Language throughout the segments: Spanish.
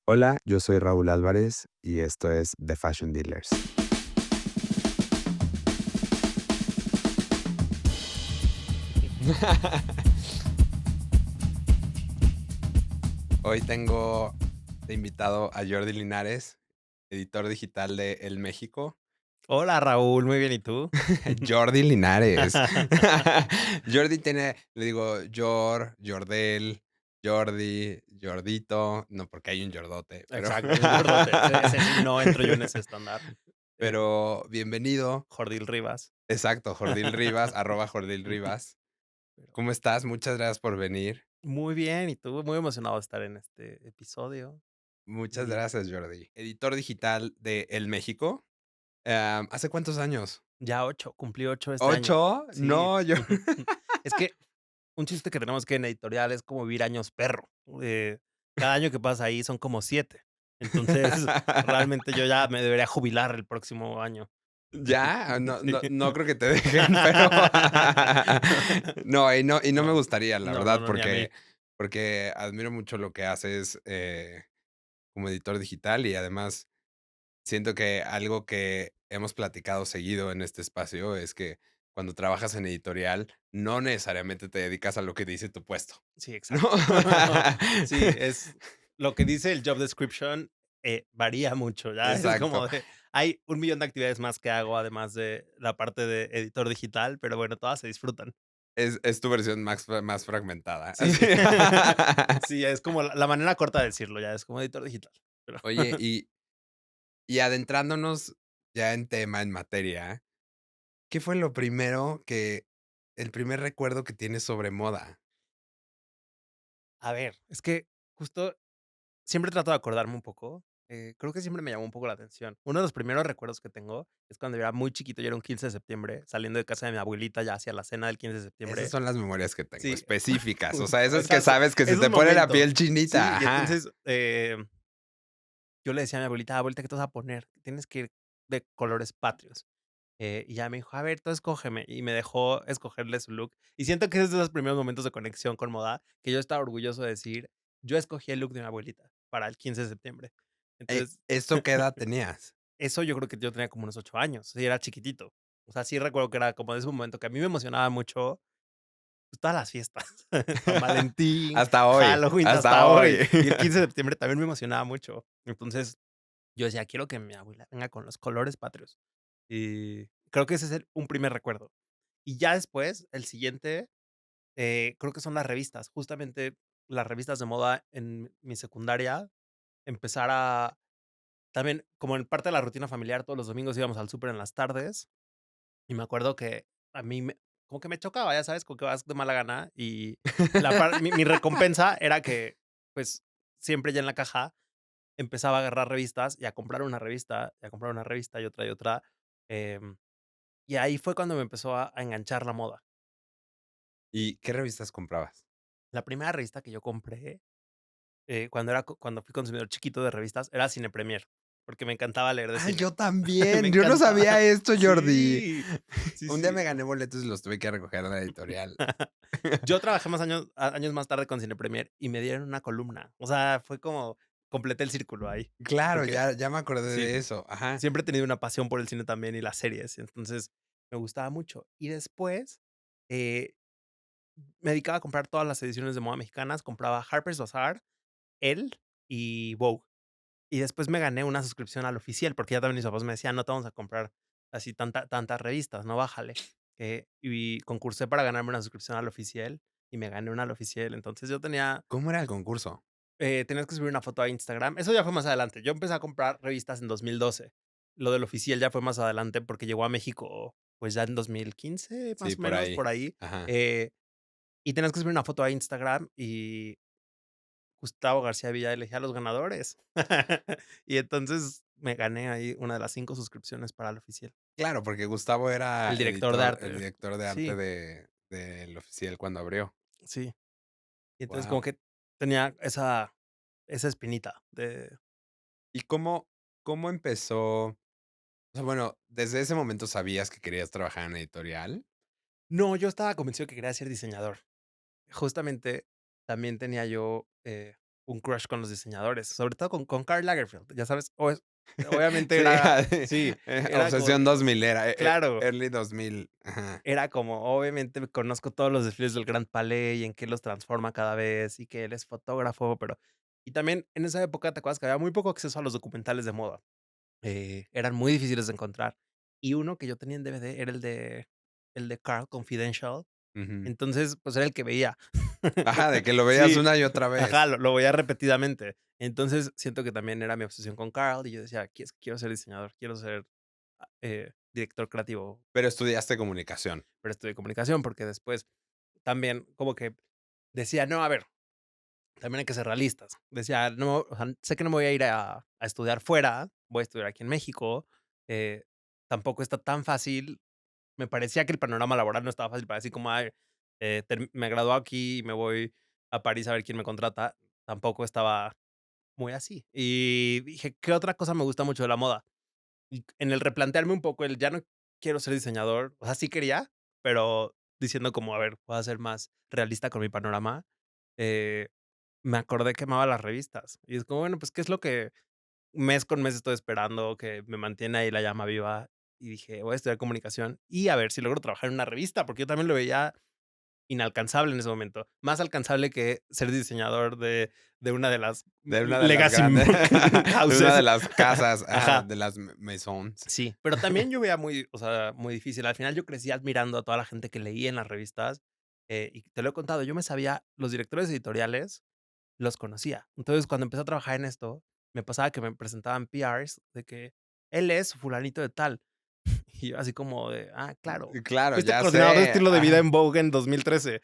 Hola, yo soy Raúl Álvarez y esto es The Fashion Dealers. Hoy tengo de invitado a Jordi Linares, editor digital de El México. Hola Raúl, muy bien, ¿y tú? Jordi Linares. Jordi tiene, le digo, Jordel, Jordi, Jordito, no porque hay un Jordote, pero, Exacto, hay un gordote. Ese sí no entro yo en ese estándar. Eh, pero bienvenido. Jordil Rivas. Exacto, Jordil Rivas, arroba Jordil Rivas. Pero ¿Cómo estás? Muchas gracias por venir. muy bien, ¿y tú? Muy emocionado de estar en este episodio. Muchas Y gracias, Jordi. Editor digital de El México. ¿Hace cuántos años? ya 8, cumplí 8 este año. ¿8? Sí. No, yo Es que un chiste que tenemos que en editorial es como vivir años perro. Cada año que pasa ahí son como 7. Entonces, realmente yo ya me debería jubilar el próximo año. ¿Ya? No Sí. no no creo que te dejen, pero no me No, gustaría, la no, no, verdad, no, ni a mí. porque admiro mucho lo que haces, como editor digital y además siento que algo que hemos platicado seguido en este espacio es que cuando trabajas en editorial, no necesariamente te dedicas a lo que dice tu puesto, Sí, ¿no? exacto. Sí, es lo que dice el job description, varía mucho, ya es Exacto. como de hay 1,000,000 de actividades más que hago, además de la parte de editor digital, pero bueno, todas se disfrutan. Es tu versión más fragmentada. Sí, Así. sí, es como la manera corta de decirlo, ya es como editor digital, pero Oye, y adentrándonos ya en tema, en materia, ¿qué fue lo primero que el primer recuerdo que tienes sobre moda? a ver, es que justo siempre trato de acordarme un poco, creo que siempre me llamó un poco la atención. Uno de los primeros recuerdos que tengo es cuando yo era muy chiquito, yo era un 15 de septiembre, saliendo de casa de mi abuelita ya hacia la cena del 15 de Esas septiembre. son las memorias que tengo, Sí, específicas, o sea, justo, esas que exacto, sabes que se esos te pone la momentos. piel chinita, Sí, y ajá. entonces, yo le decía a mi abuelita: "Abuelita, ¿qué te vas a poner? Tienes que ir de colores patrios". Y ya me dijo: "A ver, tú escógeme", y me dejó escogerle su look. Y siento que es de los primeros momentos de conexión con moda, que yo estaba orgulloso de decir: "Yo escogí el look de mi abuelita para el 15 de septiembre". Entonces, ¿Esto qué edad tenías? eso yo creo que yo tenía como unos 8 años, sí, era chiquitito. O sea, sí recuerdo que era como de ese momento que a mí me emocionaba mucho, pues, todas las fiestas, San Valentín, Hasta hoy, Halloween, hasta hasta hoy. hoy. Y el 15 de septiembre también me emocionaba mucho. Entonces, yo decía: "Quiero que mi abuela venga con los colores patrios". Y creo que ese es un primer recuerdo. Y ya después, el siguiente, creo que son las revistas. Justamente, las revistas de moda en mi secundaria, empezar a también, como en parte de la rutina familiar, todos los domingos íbamos al súper en las tardes, y me acuerdo que a mí me como que me chocaba, ya sabes, como que vas de mala gana, y mi recompensa era que, pues, siempre ya en la caja empezaba a agarrar revistas, y a comprar una revista, y a comprar una revista, y otra, em, y ahí fue cuando me empezó a enganchar la moda. ¿Y qué revistas comprabas? La primera revista que yo compré, cuando fui consumidor chiquito de revistas, era Cine Premier, porque me encantaba leer de ¡Ay, cine. yo Me también! Yo no encantaba. sabía esto, Jordi. Sí, sí, Un día sí. me gané boletos y los tuve que recoger en la editorial. Yo trabajé más años más tarde con Cine Premier y me dieron una columna. O sea, fue como completé el círculo ahí, Claro, porque ya me acordé sí, de eso, ajá. siempre he tenido una pasión por el cine también y las series, entonces me gustaba mucho. Y después, eh, me dedicaba a comprar todas las ediciones de moda mexicanas, compraba Harper's Bazaar, Elle y Vogue. Y después me gané una suscripción al Oficial, porque ya también mis papás me decían: "No te vamos a comprar así tantas revistas, no, bájale". Y concursé para ganarme una suscripción al Oficial, y me gané una al Oficial. Entonces, yo ¿Cómo era el concurso? tenías que subir una foto a Instagram. Eso ya fue más adelante. Yo empecé a comprar revistas en 2012. Lo del Oficial ya fue más adelante, porque llegó a México, pues, ya en 2015, Sí, más o por menos, ahí. por ahí. Ajá. Y tenías que subir una foto a Instagram, y Gustavo García Villa elegía a los ganadores. Y entonces me gané ahí una de las 5 suscripciones para el Oficial. Claro, porque Gustavo era El director de el arte. director de arte Sí, del Oficial cuando abrió. sí. Y entonces como Wow. que tenía esa espinita de ¿Y cómo empezó? O sea, bueno, ¿desde ese momento sabías que querías trabajar en editorial? no, yo estaba convencido que quería ser diseñador. Justamente también tenía yo, un crush con los diseñadores, sobre todo con Karl Lagerfeld, ya sabes, obviamente Sí, era sí, era como obsesión 2000 era, claro, early 2000. Ajá. era como, obviamente conozco todos los desfiles del Grand Palais y en qué los transforma cada vez y que él es fotógrafo, pero y también en esa época, ¿te acuerdas que había muy poco acceso a los documentales de moda? Eran muy difíciles de encontrar. Y uno que yo tenía en DVD era el de Karl Confidential. Ujú. Entonces, pues, era el que veía. Ajá, de que lo veías Sí, una y otra ajá, vez. lo veía repetidamente. Entonces, siento que también era mi obsesión con Karl, y yo decía: Quiero ser diseñador, quiero ser, director creativo", Pero estudiaste comunicación. pero estudié comunicación, porque después también como que decía: "No, a ver, también hay que ser realistas". Decía: "No, o sea, sé que no me voy a ir a estudiar fuera, voy a estudiar aquí en México, eh, tampoco está tan fácil". Me parecía que el panorama laboral no estaba fácil para decir como: "Ay, me gradúo aquí y me voy a París a ver quién me contrata". Tampoco estaba muy así. Y dije: "¿Qué otra cosa me gusta mucho de la moda?". Y en el replantearme un poco el ya no quiero ser diseñador, o sea, sí quería, pero diciendo como: "A ver, voy a ser más realista con mi panorama", eh, me acordé que amaba las revistas. Y es como, bueno, pues, ¿qué es lo que mes con mes estoy esperando, que me mantiene ahí la llama viva? Y dije: "Voy a estudiar comunicación y a ver si logro trabajar en una revista", porque yo también lo veía inalcanzable en ese momento, más alcanzable que ser diseñador de una de las De una de las legacy grandes, de una de houses. las casas, Ajá. de las maisons. Sí, pero también yo veía muy, o sea, muy difícil. Al final yo crecí admirando a toda la gente que leía en las revistas, y te lo he contado, yo me sabía los directores editoriales, los conocía. Entonces, cuando empecé a trabajar en esto, me pasaba que me presentaban PRs de que él es fulanito de tal. Y yo así como de, claro, Claro, fuiste ya coordinador de sé, estilo de vida ajá. en Vogue en 2013.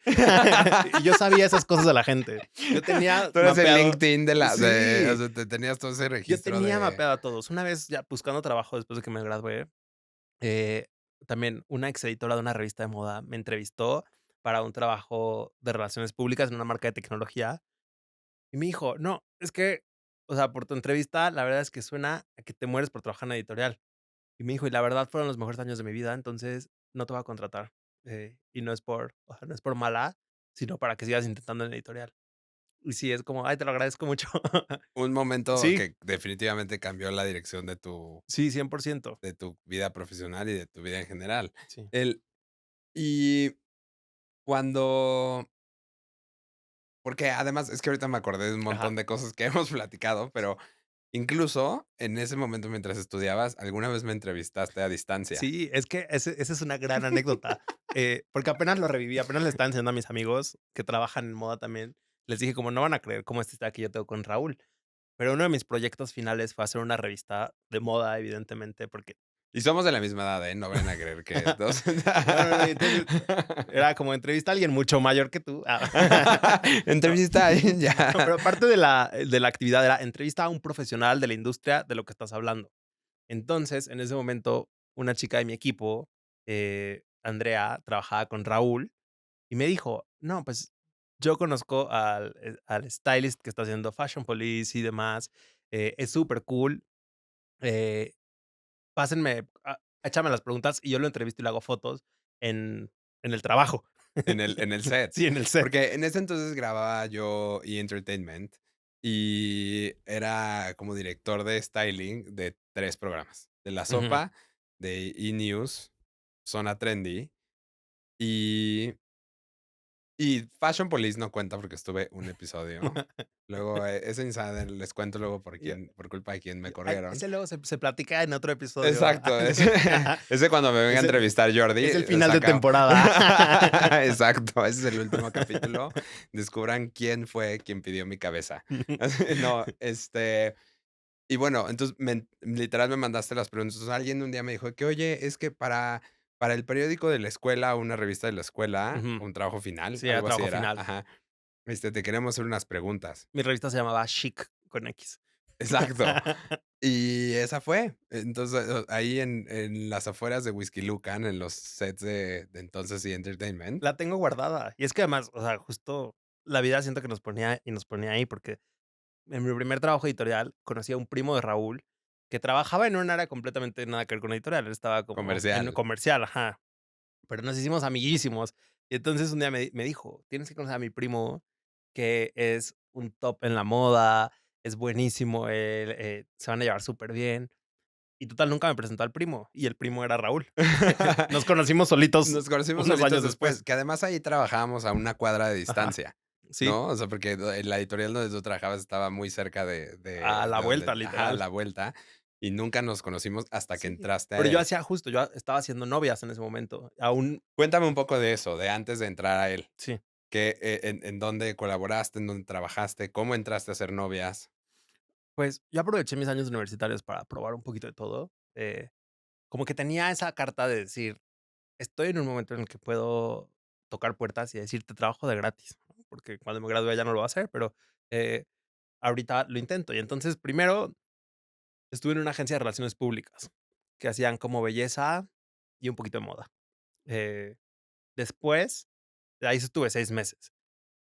Y yo sabía esas cosas de la gente. Yo tenía Tú eres el mapeado LinkedIn o sí, sea, te tenías todo ese yo registro tenía de mapeado a todos. Una vez ya buscando trabajo después de que me gradué, eh, también una ex editora de una revista de moda me entrevistó para un trabajo de relaciones públicas en una marca de tecnología y me dijo: "No, es que, o sea, por tu entrevista, la verdad es que suena a que te mueres por trabajar en editorial". Y me dijo: "Y la verdad fueron los mejores años de mi vida, entonces no te voy a contratar, y no es por, o sea, no es por mala, sino para que sigas intentando en editorial". Y sí, es como: "Ay, te lo agradezco mucho". un momento Sí, que definitivamente cambió la dirección sí, 100%. de tu vida profesional y de tu vida en general. Sí. El y cuando porque además es que ahorita me acordé de un Ajá. montón de cosas que hemos platicado, pero incluso en ese momento mientras estudiabas, alguna vez me entrevistaste a distancia. Sí, es que esa es una gran anécdota, porque apenas lo reviví, apenas le estaba enseñando a mis amigos que trabajan en moda también. Les dije como: "No van a creer cómo esta historia que yo tengo con Raúl". Pero uno de mis proyectos finales fue hacer una revista de moda, evidentemente, porque Y somos de la misma edad, ¿eh? No vayan a creer que dos. no, no, no, y entonces era como entrevista a alguien mucho mayor que tú. No, Entrevista a alguien no, ya. pero parte de la actividad era entrevista a un profesional de la industria de lo que estás hablando. Entonces, en ese momento, una chica de mi equipo, Andrea, trabajaba con Raúl y me dijo: "No, pues, yo conozco al stylist que está haciendo Fashion Police y demás, es súper cool, eh, pásenme, échame las preguntas y yo lo entrevisto y le hago fotos en en el trabajo". En el set. Sí, en el set. Porque en ese entonces grababa yo E! Entertainment, y era como director de styling de 3 programas, de La Ujú. Sopa, de E! News, Zona Trendy, y Fashion Police no cuenta porque estuve un episodio. Luego, ese insider les cuento luego Yo por culpa de quién me ay, corrieron. ese luego se platica en otro episodio. Exacto, ese cuando me venga a Es el entrevistar Jordi, es el final de saca temporada. exacto, ese es el último capítulo. Descubran quién fue quien pidió mi cabeza. No, y bueno, entonces literal me mandaste las preguntas. Entonces, alguien un día me dijo que: "Oye, es que para el periódico de la escuela, una revista de la escuela, Ujú. un trabajo final", Sí, era algo así trabajo era, final. ajá, "te queremos hacer unas preguntas". Mi revista se llamaba Chic con X. Exacto. Y esa fue. Entonces, ahí en las afueras de Whisky Lucan, en los sets de entonces y Entertainment. La tengo guardada. Y es que además, o sea, justo la vida siento que nos ponía ahí, porque en mi primer trabajo editorial conocí a un primo de Raúl que trabajaba en un área completamente nada que ver con editorial. Él estaba como en Comercial. comercial, ajá, pero nos hicimos amiguísimos. Y entonces un día me dijo: "Tienes que conocer a mi primo, que es un top en la moda, es buenísimo, él, se van a llevar súper bien. Y total, nunca me presentó al primo, y el primo era Raúl. Nos conocimos solitos Nos conocimos unos solitos años después, después. que además ahí trabajábamos a una cuadra de Ajá, distancia, sí, ¿no? O sea, porque la editorial donde tú trabajabas estaba muy cerca a la de donde vuelta, ajá, a literal. la vuelta, y nunca nos conocimos hasta que Sí, entraste a pero yo él. hacía justo, yo estaba haciendo novias en ese momento, aún Cuéntame un poco de eso, de antes de entrar a él. sí. ¿Qué, en dónde colaboraste, en dónde trabajaste, cómo entraste a ser novias? Pues, yo aproveché mis años universitarios para probar un poquito de todo, como que tenía esa carta de decir: "Estoy en un momento en el que puedo tocar puertas y decirte trabajo de gratis", ¿no? Porque cuando me gradúe ya no lo voy a hacer, pero, eh, ahorita lo intento. Y entonces, primero estuve en una agencia de relaciones públicas, que hacían como belleza y un poquito de moda. Eh, después, de ahí estuve 6 meses.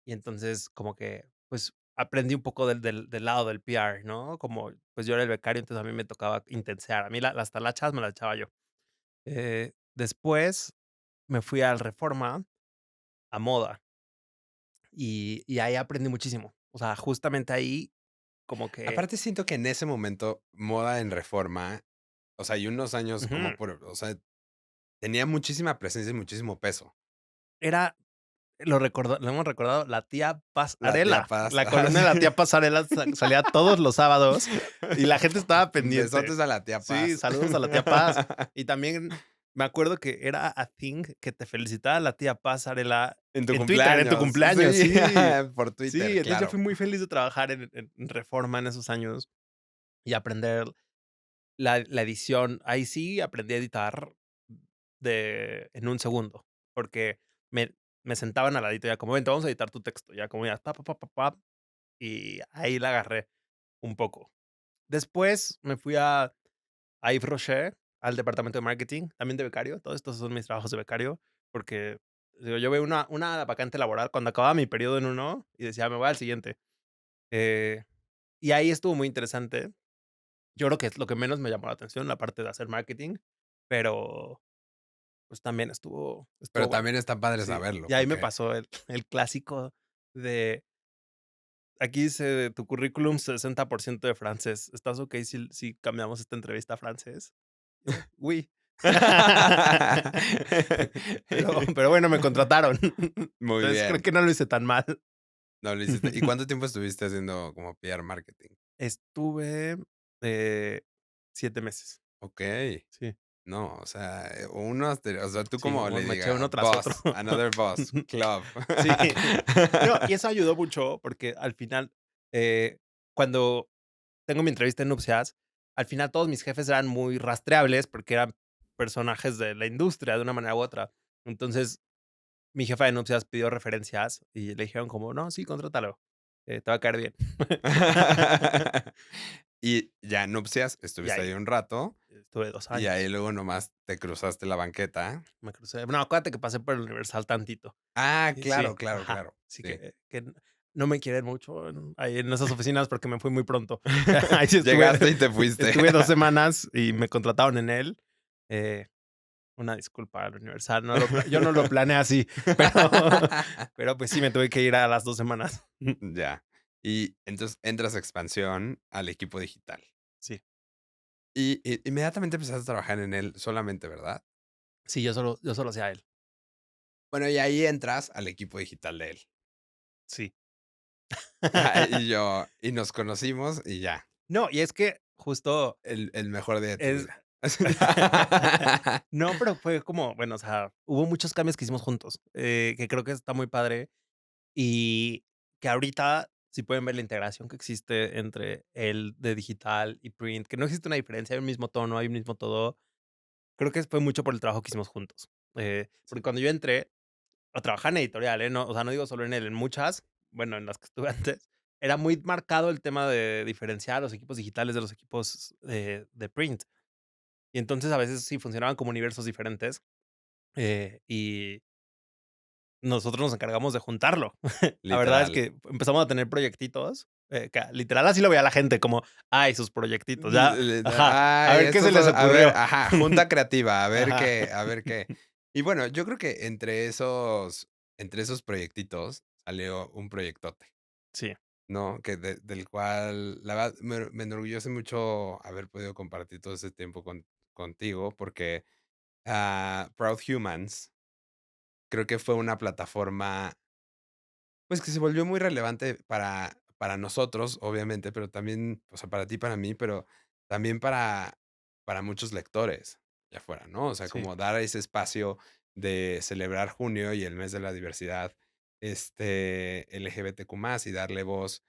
Y entonces, como que, pues, aprendí un poco del lado del PR, ¿no? Como, pues, yo era el becario, entonces a mí me tocaba intensear. A mí las talachas me las echaba yo. Después me fui al Reforma, a moda, y ahí aprendí muchísimo. O sea, justamente ahí como que Aparte siento que en ese momento, moda en Reforma, o sea, y unos años como ujú, por o sea, tenía muchísima presencia y muchísimo peso. era lo hemos recordado, la tía La tía Pasarela. Paz, La ajá, columna de la sí. tía Pasarela salía todos los sábados y la gente estaba pendiente. Besotes a la tía Sí, Paz. saludos a la tía Paz. Y también me acuerdo que era a thing que te felicitaba la tía Pasarela En tu en Twitter, en tu cumpleaños, cumpleaños, sí, sí. por Sí, Twitter, entonces yo claro. fui muy feliz de trabajar en Reforma en esos años y aprender la edición. Ahí sí aprendí a editar en un segundo, porque me me sentaban al ladito, ya como: "Vente, vamos a editar tu texto", ya como ya, y ahí la agarré un poco. Después me fui a Yves Rocher, al departamento de marketing, también de becario. Todos estos son mis trabajos de becario, porque, digo, yo veo una vacante laboral cuando acababa mi periodo en uno y decía: "Me voy al siguiente". Eh, y ahí estuvo muy interesante. Yo creo que es lo que menos me llamó la atención, la parte de hacer marketing, pero, pues, también estuvo Pero bueno. también está padre Sí, saberlo, y ahí me porque pasó el clásico de aquí dice de tu currículum 60% de francés, ¿estás okey si cambiamos esta entrevista a francés? Yo: "Oui". Pero bueno, me contrataron. muy Entonces, creo bien. que no lo hice tan mal. No lo hiciste. ¿Y cuánto tiempo estuviste haciendo como PR marketing? Estuve, eh, 7 meses. Okey. Sí, No, o sea, uno te o sea, tú sí, como no, le me eché diga uno tras otro. boss, another boss, club. Sí. No, y eso ayudó mucho porque al final, cuando tengo mi entrevista en nupcias, al final todos mis jefes eran muy rastreables porque eran personajes de la industria de una manera u otra. Entonces, mi jefa de nupcias pidió referencias y le dijeron como: "No, sí, contrátalo, te va a caer bien". Y ya nupcias, Y estuviste ahí ahí un rato, estuve 2 y ahí años. luego nomás te cruzaste la banqueta. Me crucé no, acuérdate que pasé por el Universal tantito. Ah, Sí, claro, claro, ajá. claro. Sí Sí. que no me quieren mucho ahí en esas oficinas porque me fui muy pronto. Ahí sí Llegaste y te fuiste. estuve 2 semanas y me contrataron en él. Eh, una disculpa al Universal, yo no lo planeé así, pero pues sí me tuve que ir a las 2 semanas. Ya. Y entonces entras a expansión al equipo digital. Sí, Y inmediatamente empezaste a trabajar en él solamente, ¿verdad? sí, yo solo hacía él. Bueno, y ahí entras al equipo digital de él. Sí. Y nos conocimos y ya, No, y es que justo el mejor día de tu es vida. no, pero fue como, bueno, o sea, hubo muchos cambios que hicimos juntos, que creo que está muy padre. Y que ahorita sí pueden ver la integración que existe entre el de digital y print, que no existe una diferencia, hay un mismo tono, hay un mismo todo. Creo que fue mucho por el trabajo que hicimos juntos. Porque cuando yo entré a trabajar en editorial, no, o sea, no digo solo en él, en muchas, bueno, en las que estuve antes, era muy marcado el tema de diferenciar los equipos digitales de los equipos de print. Y entonces a veces sí funcionaban como universos diferentes. Y nosotros nos encargamos de juntarlo. La verdad es Literal. que empezamos a tener proyectitos, que literal así lo veía la gente, como, ay, sus proyectitos, ya, ajá, a Ay, ver qué se estos les son a ver, ocurrió. ajá, junta creativa, Ajá. a ver qué. Y bueno, yo creo que entre esos proyectitos salió un proyectote. Sí. ¿no? Que del cual, la verdad, me enorgullece mucho haber podido compartir todo ese tiempo contigo, porque, Proud Humans creo que fue una plataforma, pues, que se volvió muy relevante para nosotros, obviamente, pero también, o sea, para ti, para mí, pero también para muchos lectores allá afuera, ¿no? O sea, Sí. como dar ese espacio de celebrar junio y el mes de la diversidad, LGBTQ+, y darle voz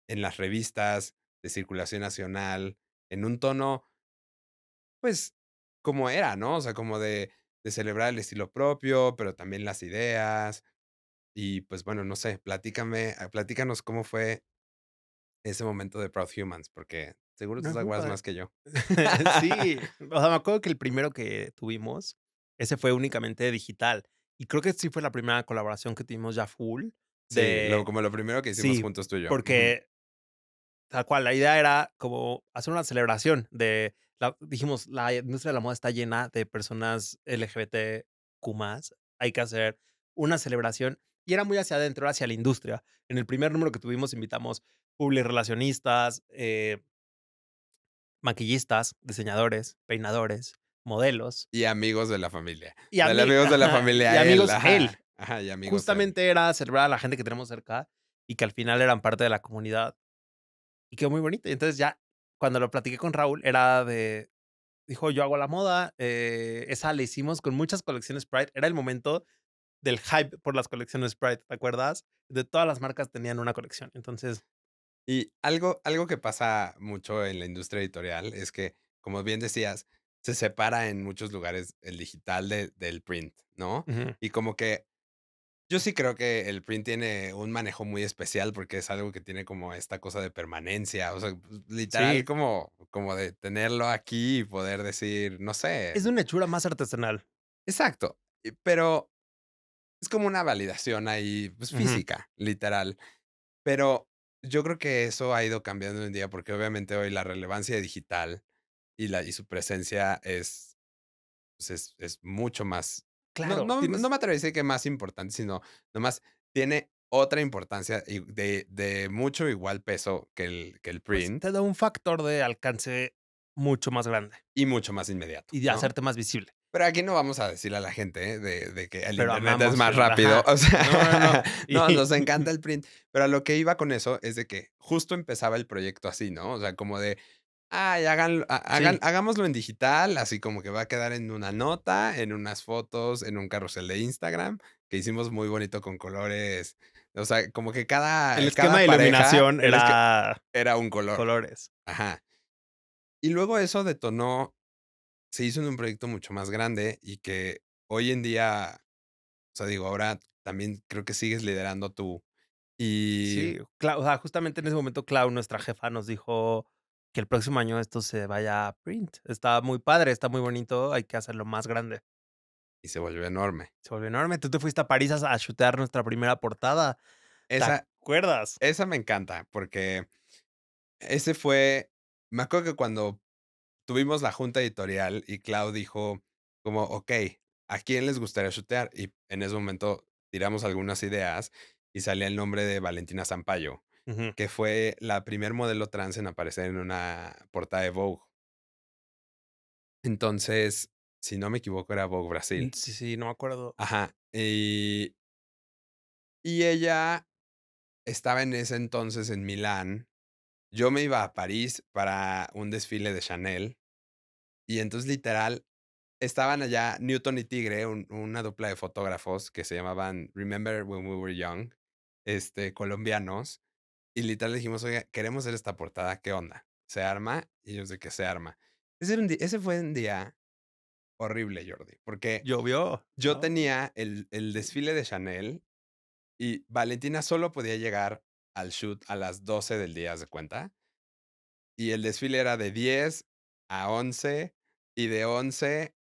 en las revistas de circulación nacional, en un tono, pues, como era, ¿no? O sea, como de celebrar el estilo propio, pero también las ideas. Y, pues, bueno, no sé, platícanos cómo fue ese momento de Proud Humans, porque seguro tú No, es sabes muy padre. más que yo. Sí, o sea, me acuerdo que el primero que tuvimos, ese fue únicamente digital, y creo que sí fue la primera colaboración que tuvimos ya full Sí, de como lo primero que hicimos sí, juntos tú y yo. Ujú. porque tal cual, la idea era como hacer una celebración de la dijimos: "La industria de la moda está llena de personas LGBTQ+, hay que hacer una celebración", y era muy hacia adentro, hacia la industria. En el primer número que tuvimos invitamos publirelacionistas, maquillistas, diseñadores, peinadores, modelos Y amigos de la familia. y Dale amigos de la y familia a él, amigos él. ajá, ajá, y amigos él. Justamente era celebrar a la gente que tenemos cerca y que al final eran parte de la comunidad, y quedó muy bonito. Y entonces ya, cuando lo platiqué con Raúl, era de dijo: "Yo hago la moda", esa la hicimos con muchas colecciones Pride. Era el momento del hype por las colecciones Pride, ¿te acuerdas? De todas las marcas tenían una colección. Entonces Y algo que pasa mucho en la industria editorial es que, como bien decías, se separa en muchos lugares el digital del print, ¿no? ujú, Y como que yo sí creo que el print tiene un manejo muy especial, porque es algo que tiene como esta cosa de permanencia, o sea, pues, literal sí, como de tenerlo aquí y poder decir, no sé. es de una hechura más artesanal. Exacto, pero es como una validación ahí, pues, Ujú, física, literal. Pero yo creo que eso ha ido cambiando hoy en día, porque obviamente hoy la relevancia digital y su presencia es, pues, es mucho más, claro, no tienes me atrevería a decir que más importante, sino nomás tiene otra importancia y de mucho igual peso que el pues, print te da un factor de alcance mucho más grande y mucho más inmediato, y de ¿no? hacerte más visible. Pero aquí no vamos a decirle a la gente, de que el Pero Internet es amamos más el rápido, ajá. o No, no, no. sea, no, Y nos encanta el print, pero a lo que iba con eso es de que justo empezaba el proyecto así, ¿no? O sea, como de, ay, sí, hagámoslo en digital, así como que va a quedar en una nota, en unas fotos, en un carrusel de Instagram, que hicimos muy bonito con colores, o sea, como que el esquema cada de pareja, iluminación es que era era un color, colores. ajá. Y luego eso detonó, se hizo en un proyecto mucho más grande y que hoy en día, o sea, digo, ahora también creo que sigues liderando tú. Y Sí, Clau, o sea, justamente en ese momento, Clau, nuestra jefa, nos dijo que el próximo año esto se vaya a print. Está muy padre, está muy bonito, hay que hacerlo más grande. se volvió enorme. Se volvió enorme. Tú te fuiste a París a shootear nuestra primera portada, ¿te Esa acuerdas? esa me encanta, porque ese fue, me acuerdo que cuando tuvimos la junta editorial y Clau dijo como: "Okey, ¿a quién les gustaría shootear?". Y en ese momento tiramos algunas ideas y salía el nombre de Valentina Sampaio, Ujú. que fue la primer modelo trans en aparecer en una portada de Vogue. Entonces, si no me equivoco, era Vogue Brasil. Sí, sí, no me acuerdo. Ajá, y ella estaba en ese entonces en Milán. Yo me iba a París para un desfile de Chanel, y entonces, literal, estaban allá Newton y Tigre, una dupla de fotógrafos que se llamaban Remember When We Were Young, colombianos, y literal dijimos: "Oiga, queremos hacer esta portada, ¿qué onda? ¿Se arma?". Y ellos de que se arma. Ese fue un día horrible, Jordi, porque Llovió, yo ¿no? tenía el desfile de Chanel y Valentina solo podía llegar al shoot a las 12 del día, ¿haz de cuenta? Y el desfile era de 10 a 11 y de 11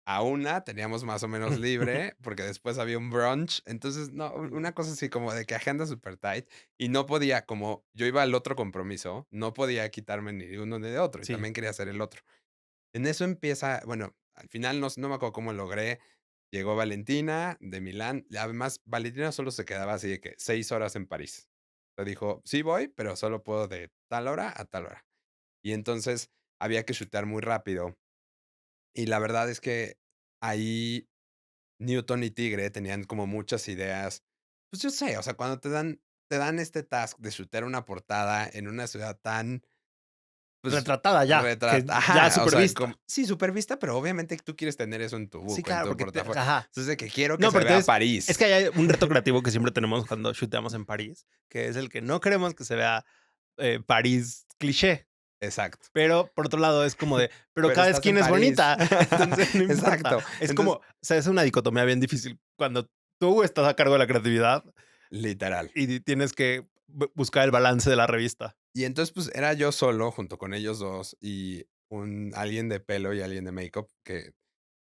a 1 teníamos más o menos libre, porque después había un brunch. Entonces, no, una cosa así como de que agenda super tight y no podía, como yo iba al otro compromiso, no podía quitarme ni de uno ni de otro, y Sí. también quería hacer el otro. En eso empieza, bueno, al final no me acuerdo cómo logré, llegó Valentina de Milán, además Valentina solo se quedaba así de que 6 horas en París. sea, dijo: "Sí voy, pero solo puedo de tal hora a tal hora". Y entonces había que shootear muy rápido. Y la verdad es que ahí Newton y Tigre tenían como muchas ideas. Pues yo sé, o sea, cuando te dan este task de shootear una portada en una ciudad tan, pues, Retratada ya, que ya ajá, o súper sea, vista. sí, supervista, pero obviamente tú quieres tener eso en tu Sí, book, en claro, tu porque te portafolio. ajá. Entonces, de que quiero que No, se pero vea entonces, es que París. hay un reto creativo que siempre tenemos cuando shooteamos en París, que es el que no queremos que se vea, París cliché, Exacto. pero por otro lado es como de, pero Pero cada estás en esquina es París. bonita, entonces no importa. Exacto. Es como, Entonces, o sea, es una dicotomía bien difícil cuando tú estás a cargo de la creatividad literal. y tienes que buscar el balance de la revista. Y entonces, pues, era yo solo junto con ellos 2 y un alguien de pelo y alguien de makeup que,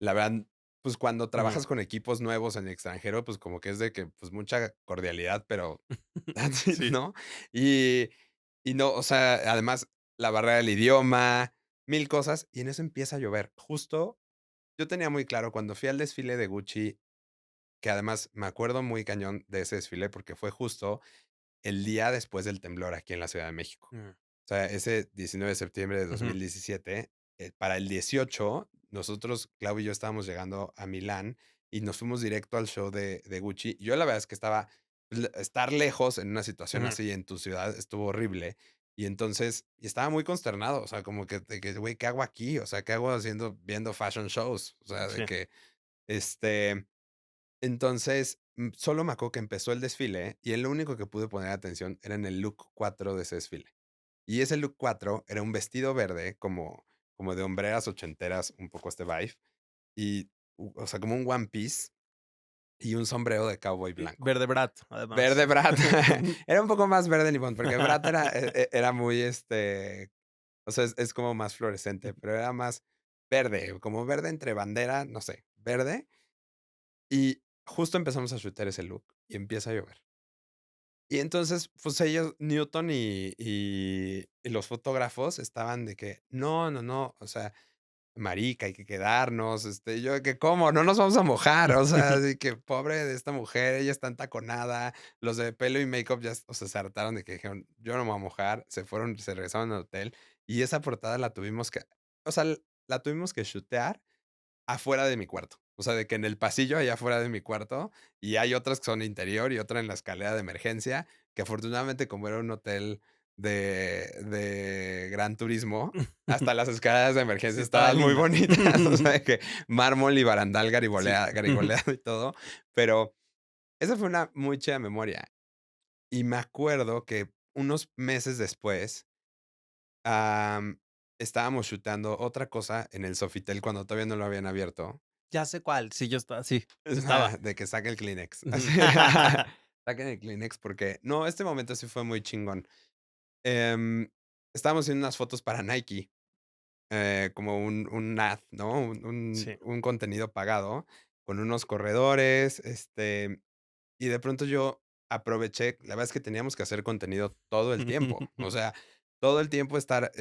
la verdad, pues, cuando Ujú. trabajas con equipos nuevos en el extranjero, pues, como que es de que, pues, mucha cordialidad, pero that's it, Sí. ¿no? Y no, o sea, además, la barrera del idioma, 1000 cosas, y en eso empieza a llover. Justo, yo tenía muy claro cuando fui al desfile de Gucci, que además me acuerdo muy cañón de ese desfile, porque fue justo el día después del temblor aquí en la Ciudad de México. Mm, O sea, ese 19 de septiembre de dos ujú, mil diecisiete para el 18 nosotros, Clau y yo, estábamos llegando a Milán y nos fuimos directo al show de Gucci. Yo la verdad es que estaba estar lejos en una situación ujú. así en tu ciudad estuvo horrible. Y entonces, y estaba muy consternado, o sea, como que, de que, güey, ¿qué hago aquí? O sea, ¿qué hago viendo fashion shows? O sea, de Sí. que, este, entonces, solo me acuerdo que empezó el desfile y el único que pude poner atención era en el look 4 de ese desfile. Y ese look 4 era un vestido verde como de hombreras ochenteras, un poco este vibe, y, o sea, como un one piece y un sombrero de cowboy blanco. Verde Brat, además. Verde Brat. Era un poco más verde limón, porque Brat era muy, o sea, es como más fluorescente, pero era más verde, como verde entre bandera, no sé, verde. Y justo empezamos a shootear ese look y empieza a llover. Y entonces, pues ellos, Newton y los fotógrafos estaban de que: "No, no, no, o sea, marica, hay que quedarnos", yo de que: "¿Cómo? No nos vamos a mojar", o sea, así que pobre de esta mujer, ella está entaconada, los de pelo y makeup ya, o sea, se hartaron de que dijeron: "Yo no me voy a mojar", se fueron, se regresaron al hotel, y esa portada la tuvimos que, o sea, la tuvimos que shootear afuera de mi cuarto. O sea, de que en el pasillo allá afuera de mi cuarto, y hay otras que son interior y otra en la escalera de emergencia, que afortunadamente, como era un hotel de gran turismo, hasta las escaleras de Sí, emergencia estaban estaban muy lindas. bonitas, o sea, de que mármol y barandal Sí. garigoleado y todo, pero esa fue una muy chida memoria. Y me acuerdo que unos meses después, am, estábamos shooteando otra cosa en el Sofitel cuando todavía no lo habían abierto. Ya sé cuál. Sí, yo estaba sí, Ajá, estaba. de que saque el Kleenex. Ujú. Así, saquen el Kleenex porque no, este momento sí fue muy chingón. Estábamos haciendo unas fotos para Nike, como un ad, ¿no? Sí. Un contenido pagado con unos corredores, y de pronto yo aproveché, la verdad es que teníamos que hacer contenido todo el tiempo, o sea, todo el tiempo estar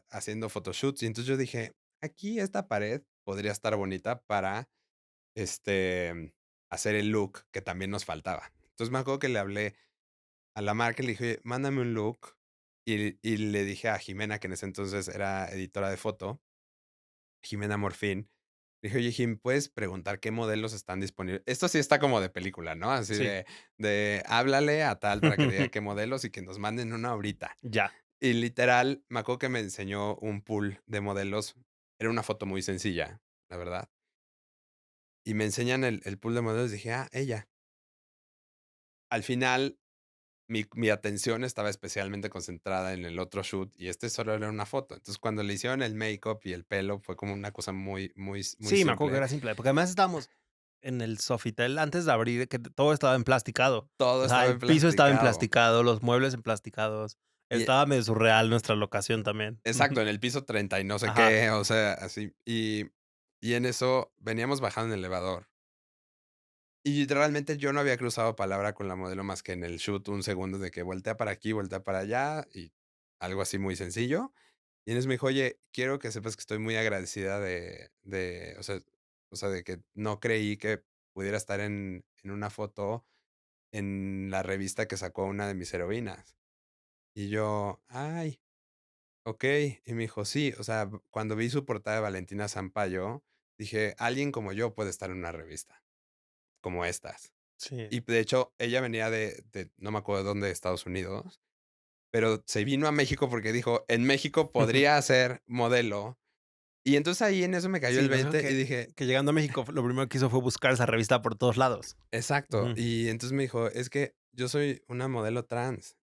haciendo photoshoots, y entonces yo dije: "Aquí esta pared podría estar bonita para hacer el look que también nos faltaba". Entonces, me acuerdo que le hablé a la marca y le dije: "Oye, mándame un look", y le dije a Jimena, que en ese entonces era editora de foto, Jimena Morfín, le dije: "Oye, Jim, ¿puedes preguntar qué modelos están disponibles?". Esto sí está como de película, ¿no? Así Sí. de háblale a tal para que diga qué modelos y que nos manden una ahorita. Ya. Y literal, me acuerdo que me enseñó un pool de modelos. Era una foto muy sencilla, la verdad. Y me enseñan el pool de modelos, dije: "Ah, ella". Al final, mi atención estaba especialmente concentrada en el otro shoot, y este solo era una foto. Entonces, cuando le hicieron el makeup y el pelo, fue como una cosa muy Sí, me acuerdo que simple. era simple, porque además estábamos en el Sofitel antes de abrir, que todo estaba emplasticado. Todo O sea, estaba el piso estaba emplasticado. emplasticado, los muebles emplasticados. Y Estaba medio surreal nuestra locación también. exacto, en el piso 30 y no sé Ajá. qué, o sea, así. Y en eso veníamos bajando en el elevador, y realmente yo no había cruzado palabra con la modelo más que en el shoot, un segundo de que voltea para aquí, voltea para allá, y algo así muy sencillo. Y en eso me dijo: "Oye, quiero que sepas que estoy muy agradecida o sea, de que no creí que pudiera estar en una foto, en la revista que sacó una de mis heroínas. Y yo: "Ay, okey". Y me dijo: "Sí", o sea, cuando vi su portada de Valentina Sampaio, dije: "Alguien como yo puede estar en una revista como estas". Sí. Y de hecho, ella venía de no me acuerdo de dónde, de Estados Unidos, pero se vino a México porque dijo: "En México podría ser modelo". Y entonces ahí en eso me cayó Sí, el nos dijo 20 y dije que llegando a México, lo primero que hizo fue buscar esa revista por todos lados. exacto. Ujú. Y entonces me dijo: "Es que yo soy una modelo trans".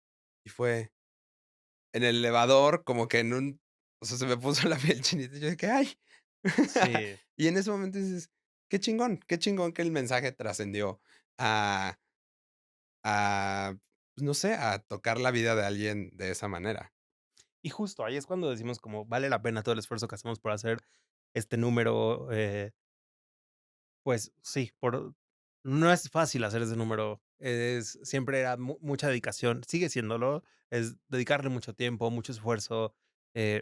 Y fue en el elevador, como que en un o sea, se me puso la piel chinita, y yo de que: "Ay". Sí. Y en ese momento dices: qué chingón que el mensaje trascendió a a, pues, no sé, a tocar la vida de alguien de esa manera. Y justo ahí es cuando decimos como vale la pena todo el esfuerzo que hacemos por hacer este número, pues sí, por no es fácil hacer ese número, es siempre era mucha dedicación, sigue siéndolo, es dedicarle mucho tiempo, mucho esfuerzo,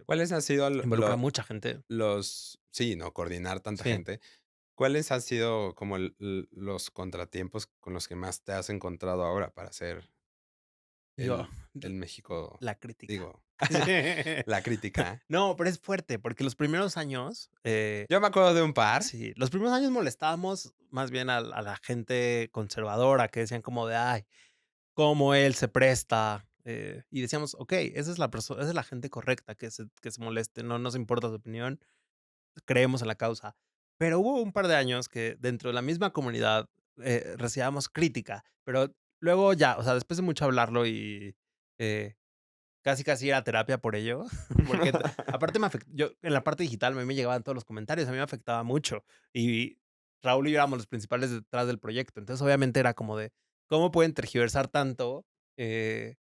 ¿Cuáles han sido involucra a mucha gente. los sí, no, coordinar tanta Sí, gente? ¿Cuáles han sido como los contratiempos con los que más te has encontrado ahora para hacer yo, el México, la crítica. digo, la crítica? No, pero es fuerte, porque los primeros años, Yo me acuerdo de un par. sí, los primeros años molestábamos más bien a la gente conservadora, que decían como de: "Ay, cómo él se presta", y decíamos: "Okey, esa es la gente correcta que se moleste, no nos importa su opinión, creemos en la causa". Pero hubo un par de años que dentro de la misma comunidad, recibíamos crítica, pero luego ya, o sea, después de mucho hablarlo y, eh casi, casi ir a terapia por ello, porque aparte me afectó yo en la parte digital, a mí me llegaban todos los comentarios, a mí me afectaba mucho, y Raúl y yo éramos los principales detrás del proyecto. Entonces, obviamente, era como de, ¿cómo pueden tergiversar tanto,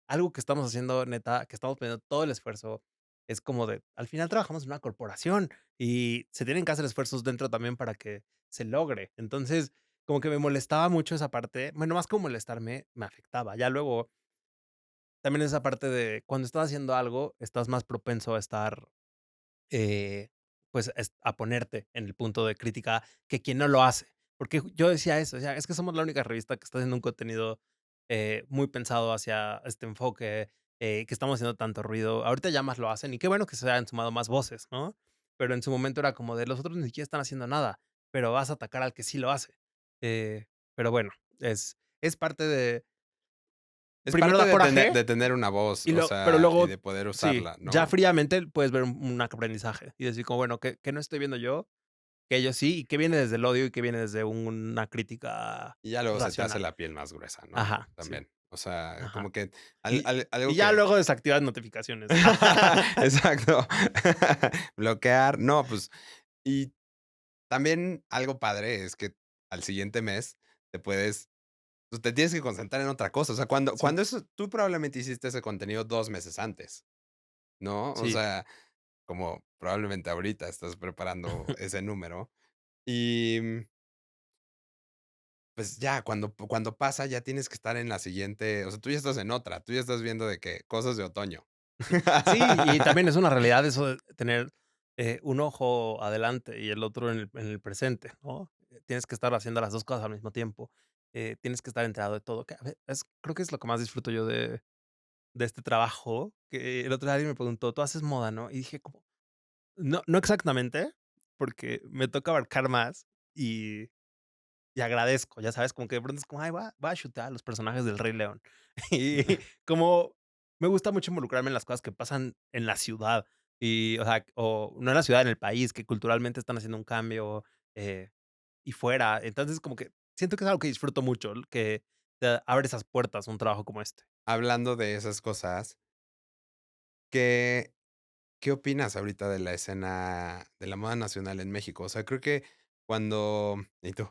algo que estamos haciendo neta, que estamos poniendo todo el esfuerzo? Es como de, al final trabajamos en una corporación y se tienen que hacer esfuerzos dentro también para que se logre. Entonces, como que me molestaba mucho esa parte, bueno, más como molestarme, me afectaba. Ya luego también esa parte de cuando estás haciendo algo, estás más propenso a estar, pues, a ponerte en el punto de crítica que quien no lo hace. Porque yo decía eso, decía: "Es que somos la única revista que está haciendo un contenido, muy pensado hacia este enfoque, que estamos haciendo tanto ruido". Ahorita ya más lo hacen, y qué bueno que se hayan sumado más voces, ¿no? Pero en su momento era como de: "Los otros ni siquiera están haciendo nada, pero vas a atacar al que sí lo hace". Eh, pero bueno, es parte de Es primero parte da coraje de tener una voz, y o pero sea, y luego de poder sí, usarla, ya ¿no? fríamente puedes ver un aprendizaje y decir como, bueno, ¿qué no estoy viendo yo? Que ellos sí, y que viene desde el odio y que viene desde una crítica Y ya luego se te hace racional. la piel más gruesa, ¿no? Ajá, sí, También. O sea, ajá. como que Y algo ya que luego desactivas notificaciones. exacto. Bloquear. No, pues, y también algo padre es que al siguiente mes te puedes pues, te tienes que concentrar en otra cosa. O sea, Sí, cuando eso tú probablemente hiciste ese contenido 2 meses antes, ¿no? O sí. sea, como probablemente ahorita estás preparando ese número. Y, pues, ya cuando pasa, ya tienes que estar en la siguiente o sea, tú ya estás en otra, tú ya estás viendo de que cosas de otoño. Sí. Sí, y también es una realidad eso de tener, un ojo adelante y el otro en el presente, ¿no? Tienes que estar haciendo las 2 cosas al mismo tiempo. Tienes que estar enterado de todo, que a ve es creo que es lo que más disfruto yo de este trabajo, que el otro día alguien me preguntó: "Tú haces moda, ¿no?". Y dije como: "No exactamente", porque me toca abarcar más y agradezco, ya sabes, como que de pronto es como: "Ay, voy a chutar a los personajes del Rey León". Y como me gusta mucho involucrarme en las cosas que pasan en la ciudad y, o sea, o no en la ciudad, en el país, que culturalmente están haciendo un cambio, y fuera. Entonces, como que siento que es algo que disfruto mucho, que te abre esas puertas un trabajo como este. Hablando de esas cosas, ¿qué qué opinas ahorita de la escena de la moda nacional en México? O sea, creo que cuando ¿y tú?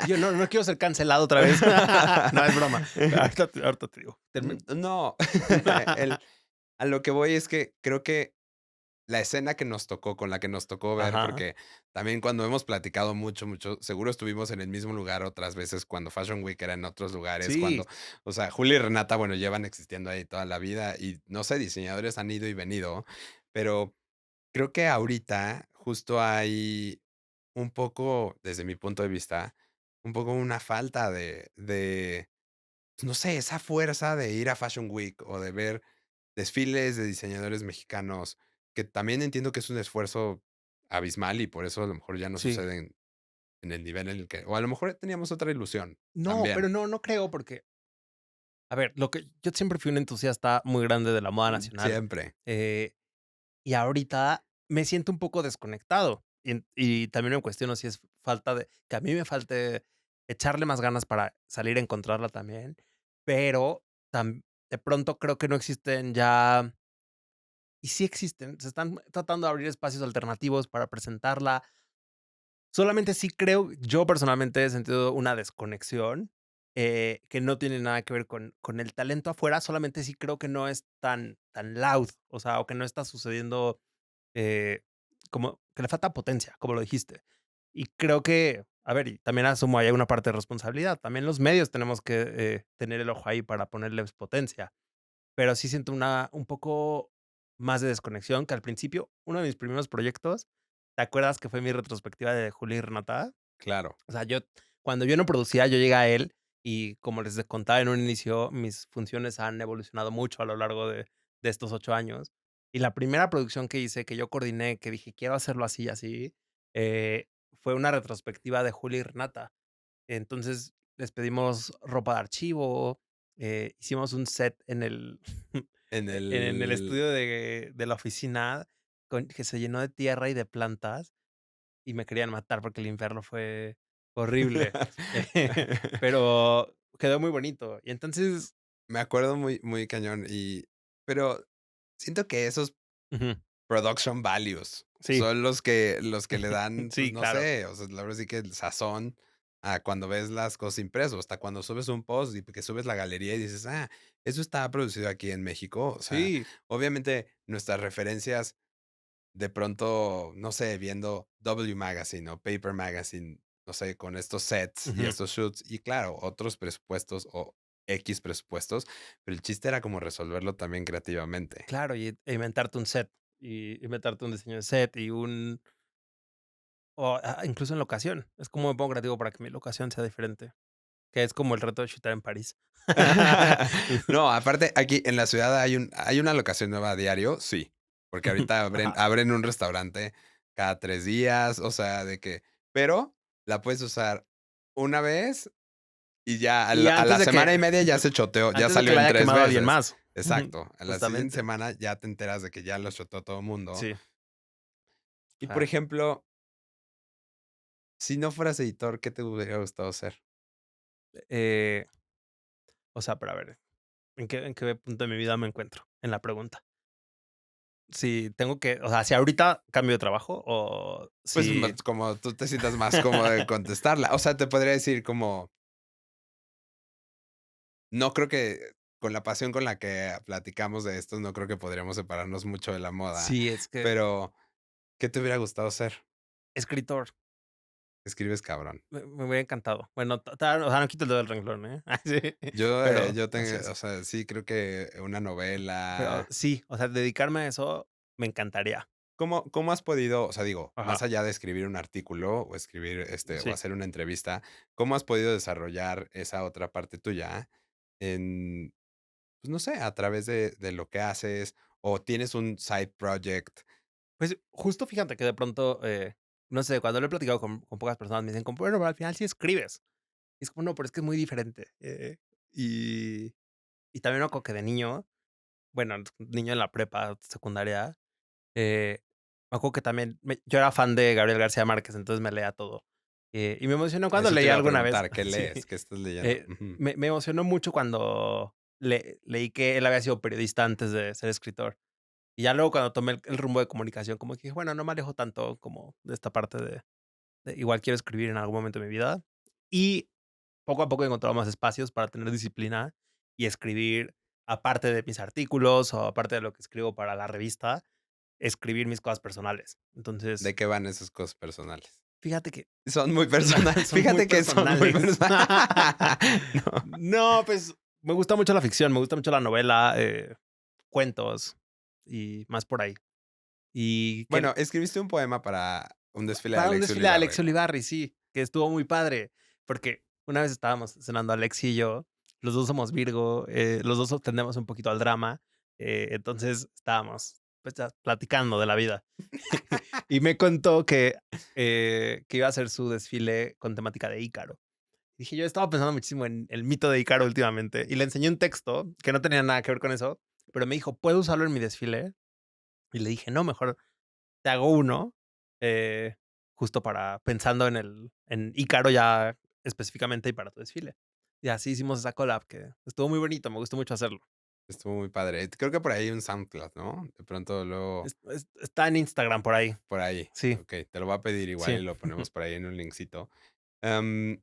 Yo no quiero ser cancelado otra vez. No, es broma. Ahorita te digo. No, el a lo que voy es que creo que la escena que nos tocó, con la que nos tocó ver, Ajá. porque también cuando hemos platicado mucho, mucho, seguro estuvimos en el mismo lugar otras veces cuando Fashion Week era en otros lugares, Sí, cuando, o sea, Julia y Renata, bueno, llevan existiendo ahí toda la vida y no sé, diseñadores han ido y venido, pero creo que ahorita justo hay un poco, desde mi punto de vista, un poco una falta de, pues, no sé, esa fuerza de ir a Fashion Week o de ver desfiles de diseñadores mexicanos, que también entiendo que es un esfuerzo abismal y por eso a lo mejor ya no Sí. sucede en el nivel en el que o a lo mejor teníamos otra ilusión No, pero también. no creo porque, a ver, lo que yo siempre fui un entusiasta muy grande de la moda nacional, Siempre, eh, y ahorita me siento un poco desconectado, y también me cuestiono si es falta de que a mí me falte echarle más ganas para salir a encontrarla también, pero de pronto creo que no existen ya y sí existen, se están tratando de abrir espacios alternativos para presentarla. Solamente sí creo, yo personalmente he sentido una desconexión, que no tiene nada que ver con el talento afuera, solamente sí creo que no es tan loud, o sea, o que no está sucediendo, eh, como que le falta potencia, como lo dijiste. Y creo que, a ver, y también asumo ahí una parte de responsabilidad, también los medios tenemos que, tener el ojo ahí para ponerles potencia. Pero sí siento un poco más de desconexión, que al principio, uno de mis primeros proyectos, ¿te acuerdas que fue mi retrospectiva de Julia y Renata? claro. O sea, cuando yo no producía, yo llegué a él y como les contaba en un inicio, mis funciones han evolucionado mucho a lo largo de estos 8 años. Y la primera producción que hice, que yo coordiné, que dije: "Quiero hacerlo así y así", fue una retrospectiva de Julia y Renata. Entonces, les pedimos ropa de archivo, hicimos un set en el En en el el estudio de la oficina que se llenó de tierra y de plantas, y me querían matar porque limpiarlo fue horrible. Pero quedó muy bonito. Y entonces Me acuerdo muy cañón pero siento que esos ujú, production values sí, son los que le dan, pues, sí, no claro. sé, o sea, la verdad sí que el sazón a cuando ves las cosas impreso, hasta cuando subes un post y que subes la galería y dices: "Ah, eso está producido aquí en México". O sea, Sí, obviamente nuestras referencias de pronto, no sé, viendo W Magazine o Paper Magazine, no sé, con estos sets y ujú, estos shoots, y claro, otros presupuestos o X presupuestos, pero el chiste era como resolverlo también creativamente. claro, inventarte un set, y inventarte un diseño de set y incluso en locación. Es como me pongo creativo para que mi locación sea diferente, que es como el reto de chutar en París. No, aparte, aquí en la ciudad hay una locación nueva a diario, sí, porque ahorita Ajá. abren un restaurante cada 3 días, o sea, de que pero la puedes usar una vez y ya Y a antes la de que semana y media ya se choteó, ya antes de que salió la en haya 3 quemado alguien veces. más. Exacto. A la siguiente Justamente. semana ya te enteras de que ya lo choteó todo mundo. Sí, Y, por ajá. ejemplo, si no fueras editor, ¿qué te hubiera gustado ser? Eh, o sea, pero a ver, ¿en qué punto de mi vida me encuentro? En la pregunta. Si tengo que, o sea, si ahorita cambio de trabajo o Pues, si como tú te sientas más cómodo de contestarla. O sea, te podría decir como, no creo que con la pasión con la que platicamos de esto, no creo que podríamos separarnos mucho de la moda, sí, es que pero, ¿qué te hubiera gustado ser? escritor, Escribes cabrón. me hubiera encantado. Bueno, o sea, no quito el dedo del renglón, ¿eh? Sí, Yo tengo, o gracias. sea, sí creo que una Pero novela. sí, o sea, dedicarme a eso me encantaría. ¿Cómo has podido, o sea, digo, más Ajá, allá de escribir un artículo o escribir, o sí. hacer una entrevista, cómo has podido desarrollar esa otra parte tuya en, pues, no sé, a través de lo que haces, o tienes un side project? Pues, justo fíjate que de pronto, no sé, cuando lo he platicado con pocas personas, me dicen como: "Bueno, pero al final sí escribes". Y es como: "No, pero es que es muy diferente". Y y también me acuerdo que de niño, bueno, niño en la prepa, secundaria, me acuerdo que también yo era fan de Gabriel García Márquez, entonces me leía todo. Y me emocionó cuando Eso te leí iba a alguna vez preguntar, ¿qué sí, lees? ¿Qué estás leyendo? Ujú. me emocionó mucho cuando leí que él había sido periodista antes de ser escritor. Y ya luego cuando tomé el rumbo de comunicación, como que dije: "Bueno, no me alejo tanto como de esta parte de igual quiero escribir en algún momento de mi vida". Y poco a poco he encontrado más espacios para tener disciplina y escribir, aparte de mis artículos o aparte de lo que escribo para la revista, escribir mis cosas personales. ¿De Entonces, qué van esas cosas personales? fíjate que Son muy personales. son muy Fíjate que son muy personales. personales. No. No, pues, me gusta mucho la ficción, me gusta mucho la novela, cuentos y más por ahí. Y que Bueno, escribiste un poema para un desfile de para un Alex desfile de Ulibarri, Alexio ¿no? Ulibarri, sí, que estuvo muy padre, porque una vez estábamos cenando Alex y yo, los 2 somos Virgo, los 2 tendemos un poquito al drama, entonces estábamos, pues, ya platicando de la vida. Y me contó que iba a hacer su desfile con temática de Ícaro. Dije, yo estaba pensando muchísimo en el mito de Ícaro últimamente, y le enseñé un texto que no tenía nada que ver con eso, pero me dijo: "¿Puedo usarlo en mi desfile?". Y le dije: "No, mejor te hago uno, eh, justo para pensando en Ícaro ya específicamente y para tu desfile". Y así hicimos esa collab que estuvo muy bonito, me gustó mucho hacerlo. Estuvo muy padre. Creo que por ahí hay un SoundCloud, ¿no? De pronto luego Está en Instagram por ahí. por ahí. Sí, Okey, te lo voy a pedir igual sí. y lo ponemos por ahí en un linkcito. Em,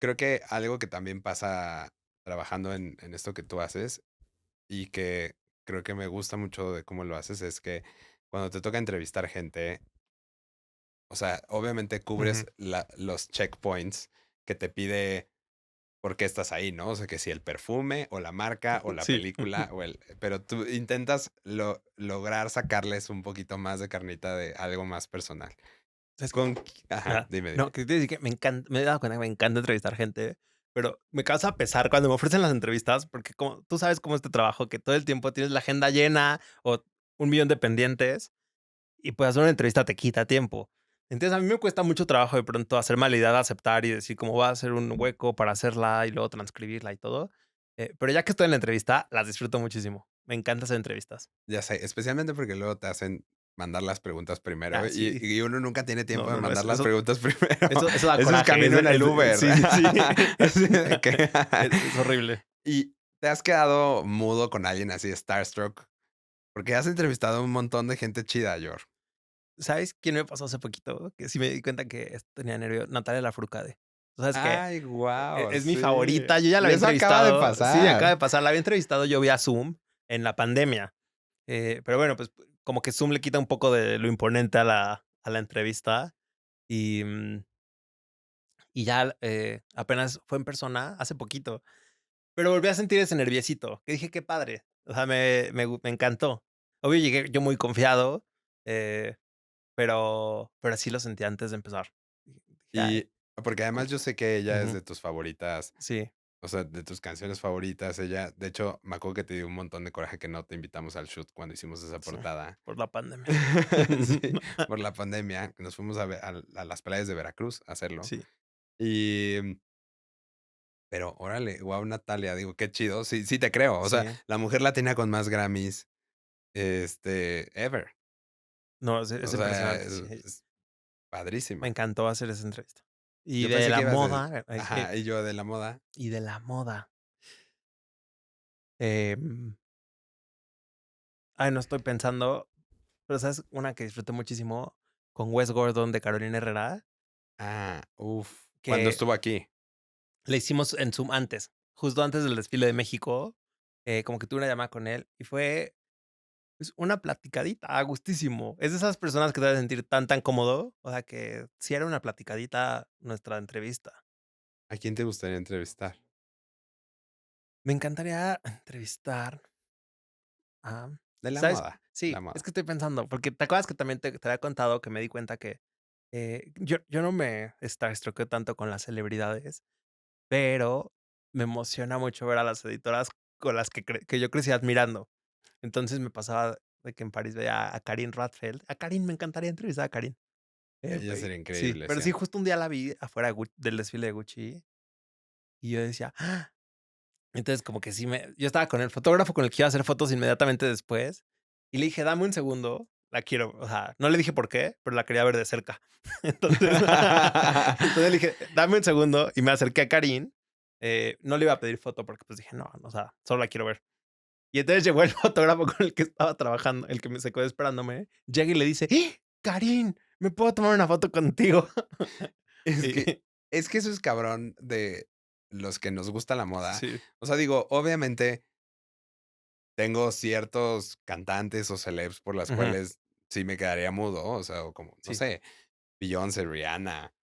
Creo que algo que también pasa trabajando en esto que tú haces y que creo que me gusta mucho de cómo lo haces es que cuando te toca entrevistar gente, o sea, obviamente cubres Ujú. los checkpoints que te pide por qué estás ahí, ¿no? O sea, que si el perfume o la marca o la Sí. película pero tú intentas lograr sacarles un poquito más de carnita de algo más personal. ¿Sabes qué? Ajá, Ajá. dime, No, dime. que te decir que me he dado cuenta que me encanta entrevistar gente, pero me causa pesar cuando me ofrecen las entrevistas, porque como tú sabes cómo es este trabajo, que todo el tiempo tienes la agenda llena o 1,000,000 de pendientes, y pues hacer una entrevista te quita tiempo. Entonces, a mí me cuesta mucho trabajo de pronto hacer la idea de aceptar y decir cómo va a hacer un hueco para hacerla y luego transcribirla y todo. Pero ya que estoy en la entrevista, las disfruto muchísimo. Me encanta hacer entrevistas. Ya sé, especialmente porque luego te hacen mandar las preguntas primero Ah, sí. y uno nunca tiene tiempo No, de no, no, mandar las preguntas primero. eso da Eso es coraje. camino en el Uber. Sí, sí, sí. Así de que Es horrible. ¿Y te has quedado mudo con alguien así starstruck? Porque has entrevistado a un montón de gente chida, Yor. ¿Sabes quién me pasó hace poquito? Que sí me di cuenta que tenía nervio. Natalia Lafourcade. ¿Tú sabes qué? Ay, guau, Es mi sí. favorita. Yo ya la Y había eso acaba de entrevistado. Sí, me acaba pasar. de pasar. La había entrevistado yo vía Zoom en la pandemia. Pero bueno, pues como que Zoom le quita un poco de lo imponente a la entrevista. Y, y ya apenas fue en persona hace poquito. Pero volví a sentir ese nerviosito, que dije: "Qué padre". O sea, me encantó. Obvio, llegué yo muy confiado, eh, pero así lo sentí antes de empezar. Dije: "Ay". Y porque además yo sé que ella es Ujú. de tus favoritas, Sí, o sea, de tus canciones favoritas. Ella, de hecho, me acuerdo que te dio un montón de coraje que no te invitamos al shoot cuando hicimos esa sí, portada. por la pandemia. Sí, por la pandemia, que nos fuimos a las playas de Veracruz a hacerlo. Sí, Y, pero órale, guau, Natalia, digo, qué chido. Sí, sí te creo. O sea, sí. la mujer latina con más Grammys, ever. No, es O sea, impresionante, sí. es Me padrísima. encantó hacer esa entrevista. Y Yo de pensé que la ibas de moda, ajá, y yo de la moda. y de la moda, em, ay, no estoy pensando, pero, ¿sabes? Una que disfruté muchísimo con Wes Gordon de Carolina Herrera, Ah, uf, cuando que estuvo aquí. le hicimos en Zoom antes, justo antes del desfile de México, como que tuve una llamada con él y fue, pues, una platicadita a gustísimo. Es de esas personas que te hacen sentir tan cómodo, o sea, que sí era una platicadita nuestra entrevista. ¿A quién te gustaría entrevistar? Me encantaría entrevistar a De la ¿sabes? moda, la Sí, es moda. que estoy pensando, porque, ¿te acuerdas que también te había contado que me di cuenta que, yo no me starstruckeo tanto con las celebridades, pero me emociona mucho ver a las editoras con las que yo crecí admirando. Entonces, me pasaba de que en París veía a Carine Radfeld. A Carine, me encantaría entrevistar a Carine. Ella Pe sería sí, increíble, pero sí. sí, justo un día la vi afuera de del desfile de Gucci, y yo decía: "¡Ah!". Entonces, como que sí yo estaba con el fotógrafo con el que iba a hacer fotos inmediatamente después, y le dije: "Dame un segundo, la quiero", o sea, no le dije por qué, pero la quería ver de cerca. Entonces entonces le dije: "Dame un segundo", y me acerqué a Carine, no le iba a pedir foto porque, pues, dije: "No, o sea, solo la quiero ver". Y entonces llegó el fotógrafo con el que estaba trabajando, el que me se quedó esperándome, llega y le dice: "Carine, ¿me puedo tomar una foto contigo?". Es Y que es que eso es cabrón de los que nos gusta la moda. sí, O sea, digo, obviamente tengo ciertos cantantes o celebs por las ujú, cuales sí me quedaría mudo, o sea, o como, no sí, sé, Beyoncé, Rihanna,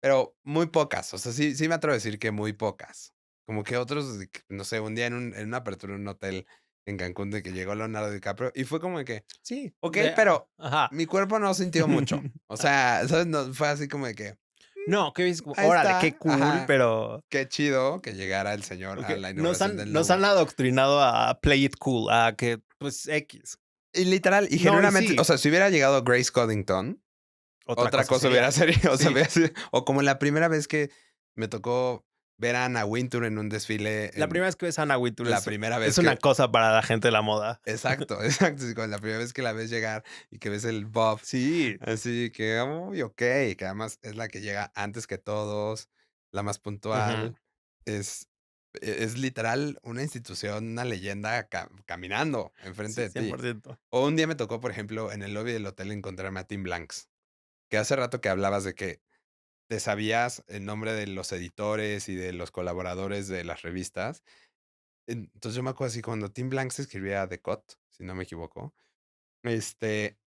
pero muy pocas. O sea, sí me atrevo a decir que muy pocas. Como que otros, de que, no sé, un día en una apertura en un hotel en Cancún de que llegó Leonardo DiCaprio y fue como de que, sí, okey, pero ajá. mi cuerpo no sintió mucho. O sea, ¿sabes? No, fue así como de que, No, que es como, ahí órale, está, qué cool, ajá, pero qué chido que llegara el señor a okey, la nos inauguración han del nos han nuevo. adoctrinado a play it cool, a que, pues, equis. Y literal, y No, y genuinamente, o sí, sea, si hubiera llegado Grace Coddington, otra otra cosa cosa hubiera sería. sido, o sea, Sí, hubiera sido o como la primera vez que me tocó ver a Anna Wintour en un desfile la en primera vez que ves a Anna Wintour la primera es vez una que cosa para la gente de la moda. exacto, exacto, sí, con la primera vez que la ves llegar y que ves el buff, Sí, así que, uy, okey, que además es la que llega antes que todos, la más ujú, puntual, es es literal una institución, una leyenda caminando enfrente sí, de ti. 100%. O un día me tocó, por ejemplo, en el lobby del hotel encontrarme a Tim Blanks, que hace rato que hablabas de que te sabías el nombre de los editores y de los colaboradores de las revistas. Entonces, yo me acuerdo así cuando Tim Blanks escribía The Cut, si no me equivoco, este,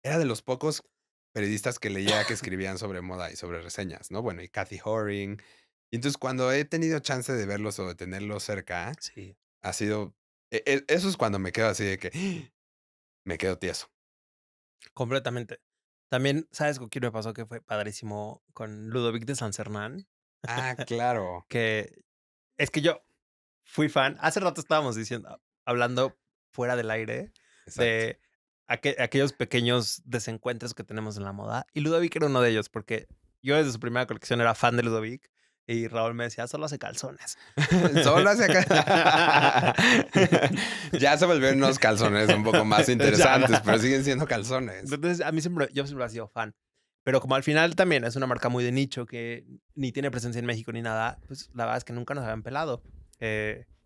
era de los pocos periodistas que leía que escribían sobre moda y sobre reseñas, ¿no? Bueno, y Cathy Horing. Y entonces, cuando he tenido chance de verlos o de tenerlos cerca, Sí, ha sido eso es cuando me quedo así de que me quedo tieso. completamente. También, ¿sabes con quién me pasó que fue padrísimo? Con Ludovic de Saint-Sernin, Ah, claro, que es que yo fui fan. Hace rato estábamos diciendo hablando fuera del aire exacto. de aquellos pequeños desencuentros que tenemos en la moda, y Ludovic era uno de ellos, porque yo desde su primera colección era fan de Ludovic, y Raúl me decía: "Solo hace calzones". Solo hacia acá. Ya se volvieron unos calzones un poco más Ya, interesantes, pero ajá. siguen siendo calzones. Entonces, a mí siempre yo siempre he sido fan, pero como al final también es una marca muy de nicho que ni tiene presencia en México ni nada, pues, la verdad es que nunca nos habían pelado.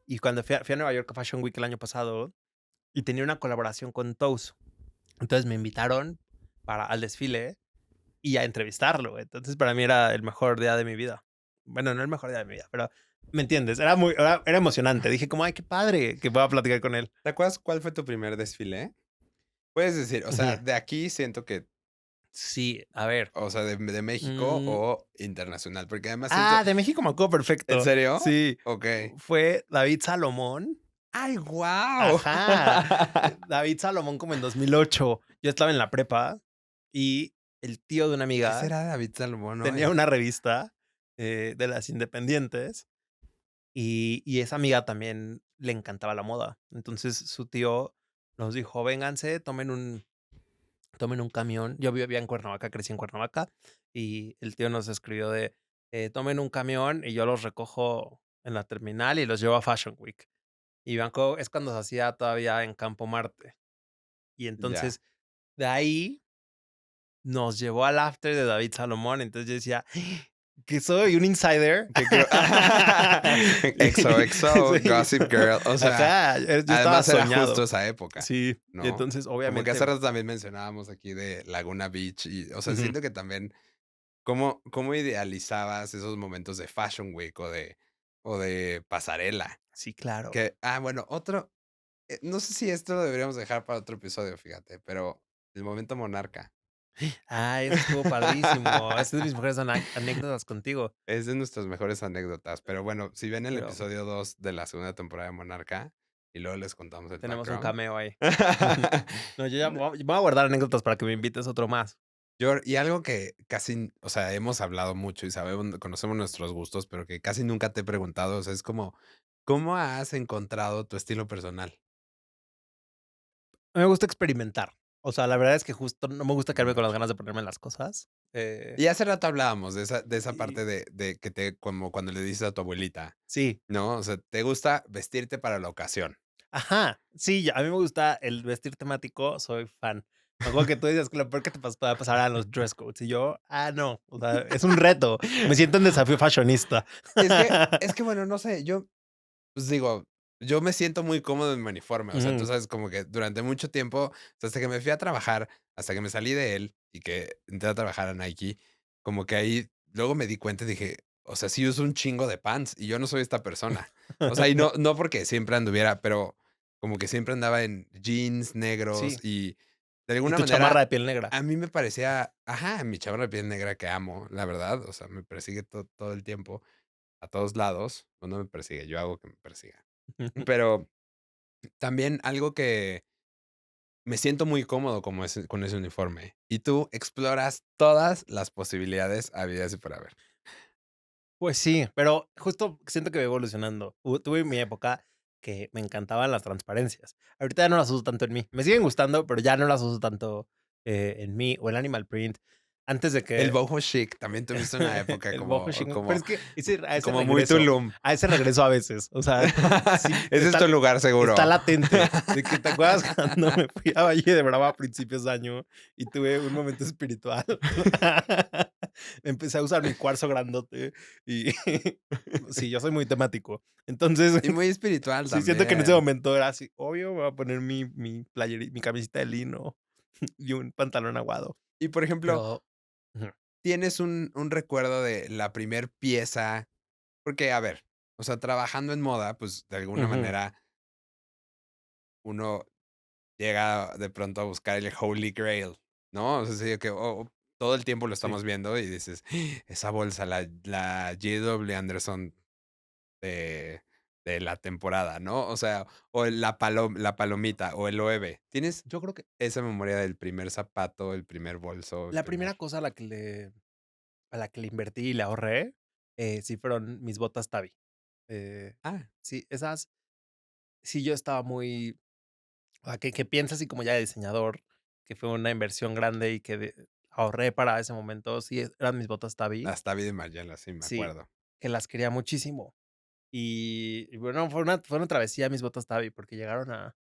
Y cuando fui a Nueva York a Fashion Week el año pasado y tenía una colaboración con Tous, entonces me invitaron al desfile y a entrevistarlo. Entonces, para mí era el mejor día de mi vida. Bueno, no el mejor día de mi vida, pero, ¿me entiendes? Era emocionante. Dije como: "Ay, qué padre que pueda platicar con él". ¿Te acuerdas cuál fue tu primer desfile? Puedes decir, o sea, Ujú. de aquí siento que, Sí, a ver, o sea, de México mm, o internacional, porque además siento de México me acuerdo ¿en perfecto. serio? Sí, Okey. fue David Salomón. ¡Ay, guau! Ajá, David Salomón como en 2008. Yo estaba en la prepa y el tío de una ¿Qué amiga será de David Salomón tenía hoy? una revista, de las independientes. Y esa amiga también le encantaba la moda. Entonces, su tío nos dijo: "Vénganse, tomen un camión". Yo vivía en Cuernavaca, crecí en Cuernavaca, y el tío nos escribió tomen un camión y yo los recojo en la terminal y los llevo a Fashion Week. Y Banco es cuando se hacía todavía en Campo Marte. Y Ya. entonces, de ahí nos llevó al after de David Salomón. Entonces, yo decía: "¿Que soy un insider?". Que creo Y XOXO, sí, Gossip Girl, o sea, ajá, yo estaba además era justo soñado. esa época, Sí, y ¿no? entonces, Como que obviamente hace rato también mencionábamos aquí de Laguna Beach y, o sea, ujú, siento que también cómo idealizabas esos momentos de Fashion Week o de pasarela. sí, claro. Que, bueno, otro, no sé si esto lo deberíamos dejar para otro episodio, fíjate, pero el momento monarca. Eso estuvo padrísimo. Es de mis mejores anécdotas contigo, Es de nuestras mejores anécdotas, pero bueno, si ven el pero episodio 2 de la segunda temporada de Monarca, y luego les contamos el tenemos un background. cameo ahí. No, yo ya voy a guardar anécdotas para que me invites otro más. Y algo que casi, o sea, hemos hablado mucho y sabemos, conocemos nuestros gustos, pero que casi nunca te he preguntado, o sea, es como, ¿cómo has encontrado tu estilo personal? Me gusta experimentar. O sea, la verdad es que justo no me gusta quedarme con las Mucho. ganas de ponerme las cosas. Y hace rato hablábamos de esa Y parte de que como cuando le dices a tu abuelita, sí, ¿no? O sea, te gusta vestirte para la ocasión. ajá, sí, a mí me gusta el vestir temático, soy fan. Me acuerdo que tú dices que lo peor que te pueda pasar eran los dress codes, y yo, no, o sea, es un reto. Me siento en desafío fashionista. Es que bueno, no sé, yo, pues digo, yo me siento muy cómodo en mi uniforme, o sea, tú Ujú. sabes, como que durante mucho tiempo, o sea, hasta que me fui a trabajar, hasta que me salí de él y que entré a trabajar a Nike, como que ahí luego me di cuenta y dije, o sea, sí uso un chingo de pants y yo no soy esta persona. O sea, y no porque siempre anduviera, pero como que siempre andaba en jeans negros Sí, y de y alguna tu chamarra manera de piel negra. a mí me parecía, ajá, mi chamarra de piel negra que amo, la verdad, o sea, me persigue todo el tiempo, a todos lados, o no me persigue, yo hago que me persiga. Pero también algo que me siento muy cómodo como con ese uniforme. Y tú exploras todas las posibilidades habidas y por haber. Pues sí, pero justo siento que voy evolucionando. Tuve mi época que me encantaban las transparencias. Ahorita ya no las uso tanto en mí. Me siguen gustando, pero ya no las uso tanto, en mí, o el animal print. Antes de El que boho chic, también tuviste una época el boho chic, pero es que como muy Tulum. a ese regreso a veces, o sea, sí Ese es tu lugar está seguro. latente, de que, ¿te acuerdas cuando me fui a Valle de Bravo a principios de año y tuve un momento espiritual? Empecé a usar mi cuarzo grandote y sí, yo soy muy temático. Entonces, Y muy espiritual sí, siento que en ese también. momento era así, obvio, me voy a poner mi camiseta de lino y un pantalón aguado, Y, por ejemplo, pero ujú, ¿tienes un recuerdo de la primer pieza? Porque, a ver, o sea, trabajando en moda, pues, de alguna ujú, manera uno llega de pronto a buscar el Holy Grail, ¿no? O sea, sí, que, todo el tiempo lo sí. estamos viendo y dices: "Esa bolsa, la J.W. Anderson de la temporada", ¿no? O sea, o la palomita, o el Loewe. ¿Tienes Yo creo que esa memoria del primer zapato, el primer bolso, el la primer? primera cosa a la que le invertí y le ahorré, sí fueron mis botas Tabi. Ah, Sí, esas sí yo estaba muy o sea, que piensas así como ya de diseñador, que fue una inversión grande y que ahorré para ese momento, sí, eran mis botas Tabi, las Tabi de Margiela, sí, me sí, acuerdo. que las quería muchísimo. Y bueno, fue una travesía mis botas Tabi, porque llegaron a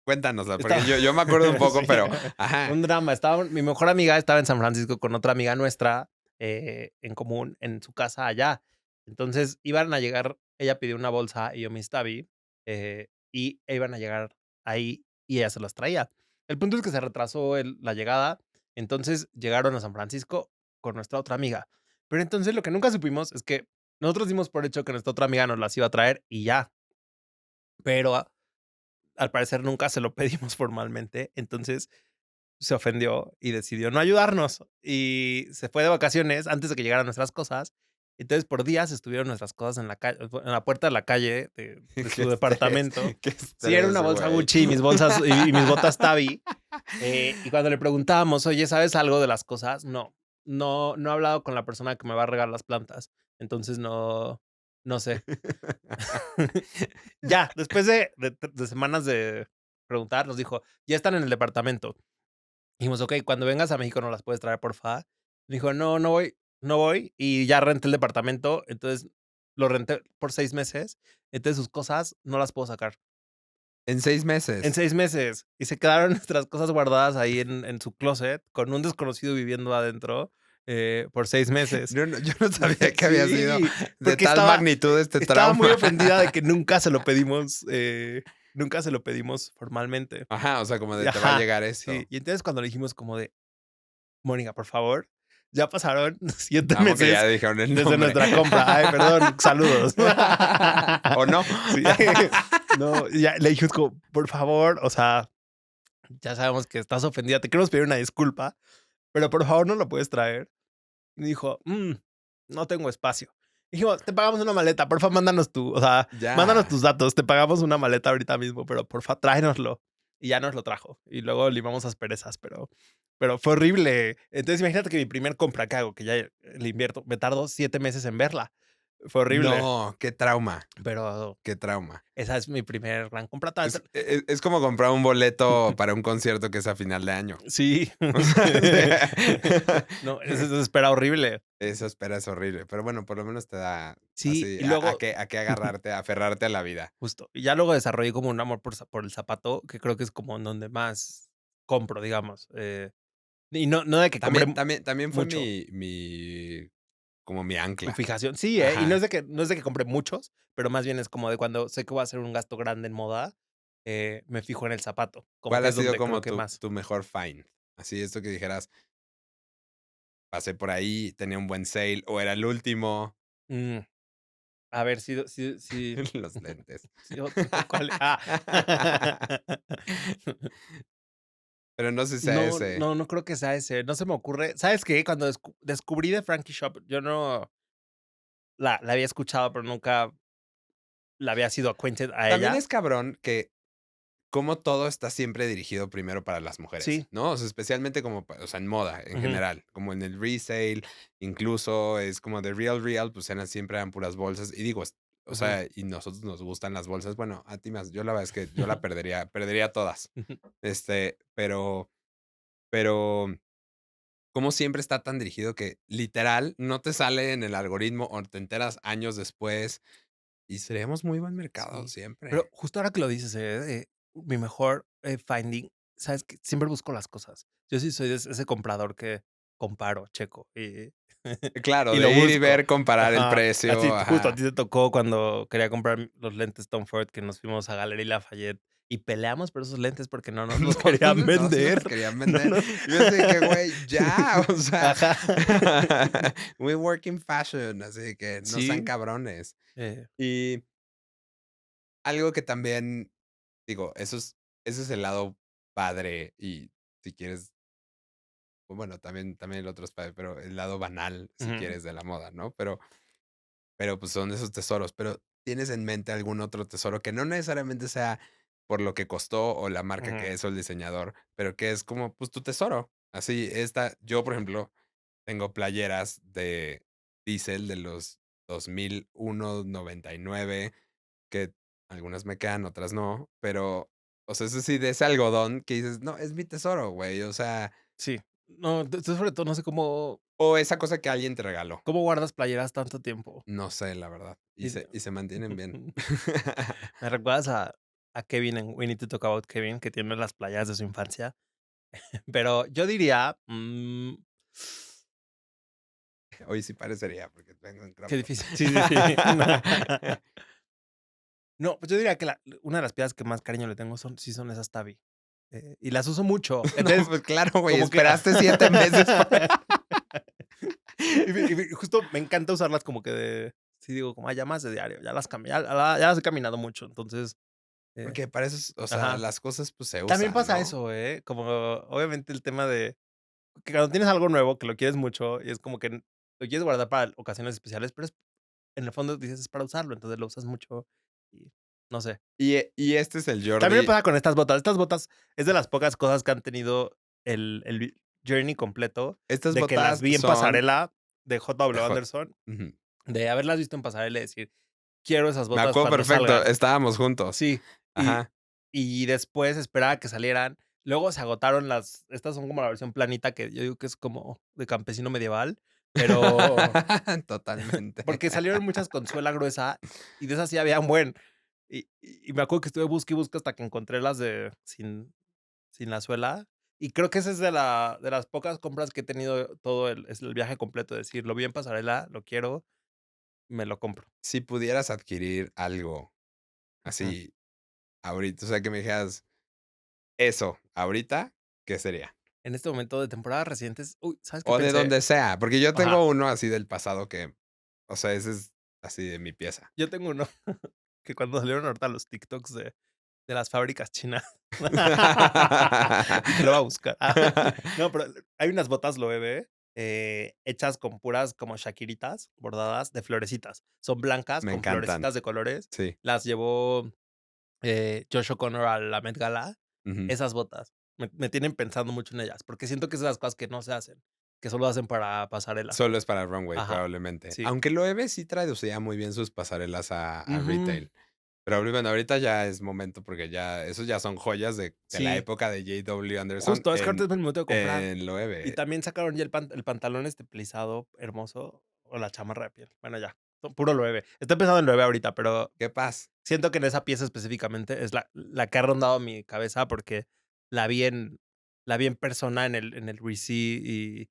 Cuéntanosla, porque estaba yo me acuerdo un poco, sí, pero ajá, un drama. Estaba mi mejor amiga estaba en San Francisco con otra amiga nuestra, en común, en su casa allá. Entonces, iban a llegar ella pidió una bolsa y yo mis Tabi, y iban a llegar ahí y ella se las traía. El punto es que se retrasó la llegada, entonces llegaron a San Francisco con nuestra otra amiga. Pero entonces lo que nunca supimos es que nosotros dimos por hecho que nuestra otra amiga nos las iba a traer y ya, pero al parecer nunca se lo pedimos formalmente, entonces se ofendió y decidió no ayudarnos, y se fue de vacaciones antes de que llegaran nuestras cosas. Entonces, por días estuvieron nuestras cosas en la calle en la puerta de la calle de qué su estrés, departamento. qué Sí, era una estrés, bolsa güey. Gucci y mis botas Tabi, y cuando le preguntábamos: "Oye, ¿sabes algo de las cosas?". No he hablado con la persona que me va a regar las plantas, entonces no sé. Ya, después de semanas de preguntar, nos dijo: "Ya están en el departamento". Dijimos: "Okey, cuando vengas a México, ¿nos las puedes traer, porfa?". Dijo: "No, no voy", y ya renté el departamento, entonces lo renté por 6 meses, entonces sus cosas no las puedo sacar. En 6 En meses. 6 meses, y se quedaron nuestras cosas guardadas ahí en su closet, con un desconocido viviendo adentro, por 6 meses. Yo no sabía que había sido Sí, de porque tal magnitud este estaba muy trauma. ofendida de que nunca se lo pedimos formalmente. Ajá, o sea, como Y de te va a ajá, llegar sí, esto. y entonces cuando le dijimos como de: "Mónica, por favor, ya pasaron 7 Amo que ya meses dijeron el desde nombre. nuestra compra". Ay, perdón, saludos. ¿O no? Sí, no, y ya le dijimos como: "Por favor, o sea, ya sabemos que estás ofendida, te queremos pedir una disculpa, pero por favor, ¿nos lo puedes traer?". Y dijo: no tengo espacio". Dijimos: "Te pagamos una maleta, porfa, mándanos Ya. tus datos, te pagamos una maleta ahorita mismo, pero porfa, tráenoslo". Y ya nos lo trajo. Y luego limamos asperezas, pero fue horrible. Entonces, imagínate que mi primer compra que hago, que ya le invierto, me tardo 7 meses en verla. Fue horrible, No, qué trauma, pero qué trauma. esa es mi primer gran compra. También Es como comprar un boleto para un concierto que es a final de año. sí. O sea, No, eso espera horrible. eso espera es horrible, pero bueno, por lo menos te da Sí, así y luego a qué agarrarte, a aferrarte a la vida. justo. Y ya luego desarrollé como un amor por el zapato, que creo que es como en donde más compro, digamos, y no de que compre También fue mucho, como mi mi ancla. fijación. Sí, y Ajá. no es de que compre muchos, pero más bien es como de cuando sé que voy a hacer un gasto grande en moda, me fijo en el zapato, como ¿Cuál que ha es sido donde creo como que más. tu mejor find? Así, esto que dijeras, pasé por ahí, tenía un buen sale, o era el último, Mm, a ver, sí, los lentes. sí, ¿cuál? Pero no sé si sea No, ese. no creo que sea ese, no se me ocurre. ¿Sabes qué? Cuando descubrí de Frankie Shop, yo no la había escuchado, pero nunca la había sido acquainted a También ella. es cabrón que cómo todo está siempre dirigido primero para las mujeres, Sí. ¿no? O sea, especialmente como, o sea, en moda en Ujú, general, como en el resale, incluso es como de Real Real, pues siempre eran puras bolsas. Y digo, o ujú. sea, y nosotros nos gustan las bolsas. Bueno, a ti más, yo la verdad es que yo la perdería todas. Pero como siempre está tan dirigido que literal no te sale en el algoritmo o te enteras años después y seríamos muy buen mercado Sí, pero siempre. justo ahora que lo dices, mi mejor, finding, ¿sabes qué? Siempre busco las cosas. Yo sí soy de ese comprador que comparo, checo, Claro, y de lo ir y busco. ver, comparar el Ajá, precio, así justo a ajá. ti te tocó cuando quería comprar los lentes Tom Ford, que nos fuimos a Galería Lafayette y peleamos por esos lentes porque no nos los querían No se vender. los querían No vender. nos Y yo así de que, güey, ya, o sea, Ajá. we work in fashion, así que no sean Sí, cabrones. eh, Y algo que también, digo, ese es el lado padre y si quieres, bueno, también el otro es padre, pero el lado banal, si ujú, quieres, de la moda, ¿no? Pero, pues, son esos tesoros, pero, ¿tienes en mente algún otro tesoro que no necesariamente sea por lo que costó o la marca que ujú, es o el diseñador, pero que es como, pues, tu tesoro? Así, yo, por ejemplo, tengo playeras de Diesel de los 2001, 99 que algunas me quedan, otras no, pero, o sea, eso sí, de ese algodón que dices: "No, es mi tesoro, güey", o sea, sí. No, yo sobre todo no sé o esa cosa que alguien te regaló. cómo guardas playeras tanto tiempo. No sé, la verdad, y Y se mantienen bien. me recuerdas a Kevin en We Need to Talk About Kevin, que tiene las playas de su infancia, pero yo diría, Hoy sí parecería, porque vengo en crop qué top. difícil. Sí, sí, sí. No. No, pues yo diría que una de las piezas que más cariño le tengo son esas Tabi, y las uso mucho. No, Entonces, pues claro, güey, como que esperaste 7 meses para justo me encanta usarlas como que sí digo, como, ya más de diario, ya las cambié, ya las he caminado mucho, entonces, eh, porque para eso o sea, ajá. las cosas, pues, se También usan, pasa ¿no? eso, como obviamente el tema de que cuando tienes algo nuevo que lo quieres mucho y es como que lo quieres guardar para ocasiones especiales, pero en el fondo dices: "Es para usarlo", entonces lo usas mucho y no sé. Y este es el También me Jordi. pasa con estas botas. Estas botas es de las pocas cosas que han tenido el journey completo Estas de que las botas vi en son pasarela de de J.W. Hot. Anderson, Ujú. de haberlas visto en pasarela y decir: "Quiero esas Me botas acuerdo cuando perfecto, salgan". estábamos juntos. Sí, y Ajá. y después esperar a que salieran. Luego se agotaron estas son como la versión planita, que yo digo que es como de campesino medieval, pero Totalmente. porque salieron muchas con suela gruesa y de esas sí había un buen. Y me acuerdo que estuve busque y busque hasta que encontré las de sin la suela, y creo que esa es de las pocas compras que he tenido todo el viaje completo, es decir, lo vi en pasarela, lo quiero, me lo compro. Si pudieras adquirir algo Ujú. así ahorita, o sea, que me dijeras eso ahorita, ¿qué sería? En este momento de temporadas recientes, uy, ¿sabes qué O de pensé? donde sea, porque yo Ajá, tengo uno así del pasado que, o sea, ese es así de mi pieza. yo tengo uno que cuando salieron ahorita los TikToks de las fábricas chinas, y te lo voy a buscar. No, pero hay unas botas Loewe, hechas con puras como shakiritas bordadas de florecitas. Son blancas Me con encantan. florecitas de colores. Sí. Las llevó, Josh O'Connor a la Met Gala. Ujú. Esas botas me tienen pensando mucho en ellas, porque siento que es de las cosas que no se hacen, que solo hacen para pasarela. Solo es para runway, Ajá, probablemente. sí. Aunque Loewe sí traducía muy bien sus pasarelas a Ujú. retail. Pero bueno, ahorita ya es momento porque ya esos ya son joyas de la Sí, época de J.W. Anderson justo, es que ahorita es el momento de comprar. en Y Loewe. también sacaron ya el pantalón este pliezado hermoso, o la chamarra de piel. Bueno, ya, puro Loewe. Estoy pensando en Loewe ahorita, pero Qué paz. siento que en esa pieza específicamente es la que ha rondado mi cabeza, porque la vi en la vi en persona en el Rizy y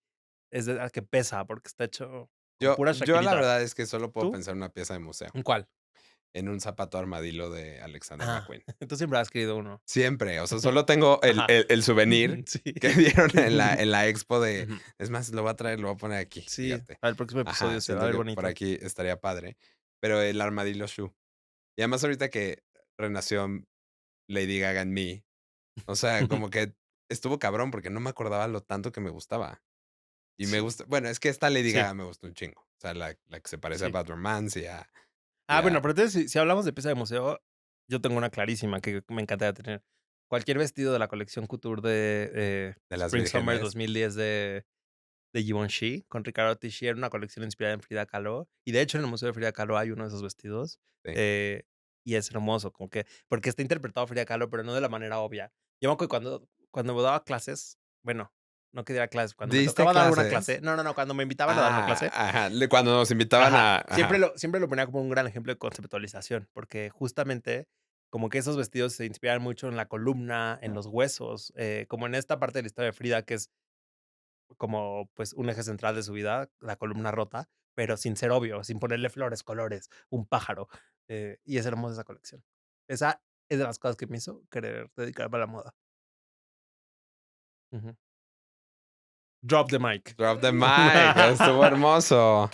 es de la que pesa, porque está hecho con puras Yo la shakiritas. verdad es que solo puedo ¿Tú? pensar en una pieza de museo, ¿En cuál? en un zapato armadillo de Alexander Ah, McQueen. tú siempre has querido uno. Siempre, o sea, solo tengo el Ajá. el el souvenir Sí. que dieron en la expo de Ujú. es más, lo voy a traer, lo voy a poner aquí, Sí, fíjate. para el próximo episodio Ajá, se va a siento ver que por bonito. aquí estaría padre, pero el armadillo shoe. Y además ahorita que renació Lady Gaga en mí, o sea, como que estuvo cabrón porque no me acordaba lo tanto que me gustaba. Y me Sí, gusta bueno, es que esta Lady sí, Gaga me gustó un chingo. O sea, la que se parece a sí. Bad Romance y Ah, a bueno, pero entonces si hablamos de pieza de museo, yo tengo una clarísima que me encantaría tener. cualquier vestido de la colección couture de, de las Spring Summer vírgenes. 2010 de Givenchy con Riccardo Tisci, era una colección inspirada en Frida Kahlo, y de hecho en el museo de Frida Kahlo hay uno de esos vestidos, Sí. eh, y es hermoso, como que porque está interpretado Frida Kahlo, pero no de la manera obvia. Yo me acuerdo que cuando me daba clases, bueno, no que diera clases, cuando me ¿Diste tocaba dar una clases? clase no, cuando me invitaban a dar una Ah, clase, ajá, cuando nos invitaban ajá, a ajá, siempre lo ponía como un gran ejemplo de conceptualización, porque justamente como que esos vestidos se inspiran mucho en la columna, en los huesos, como en esta parte de la historia de Frida, que es como, pues, un eje central de su vida, la columna rota, pero sin ser obvio, sin ponerle flores, colores, un pájaro, y es hermosa esa colección. Esa es de las cosas que me hizo querer dedicarme a la moda. Ujú. Drop the mic. drop the mic, estuvo hermoso.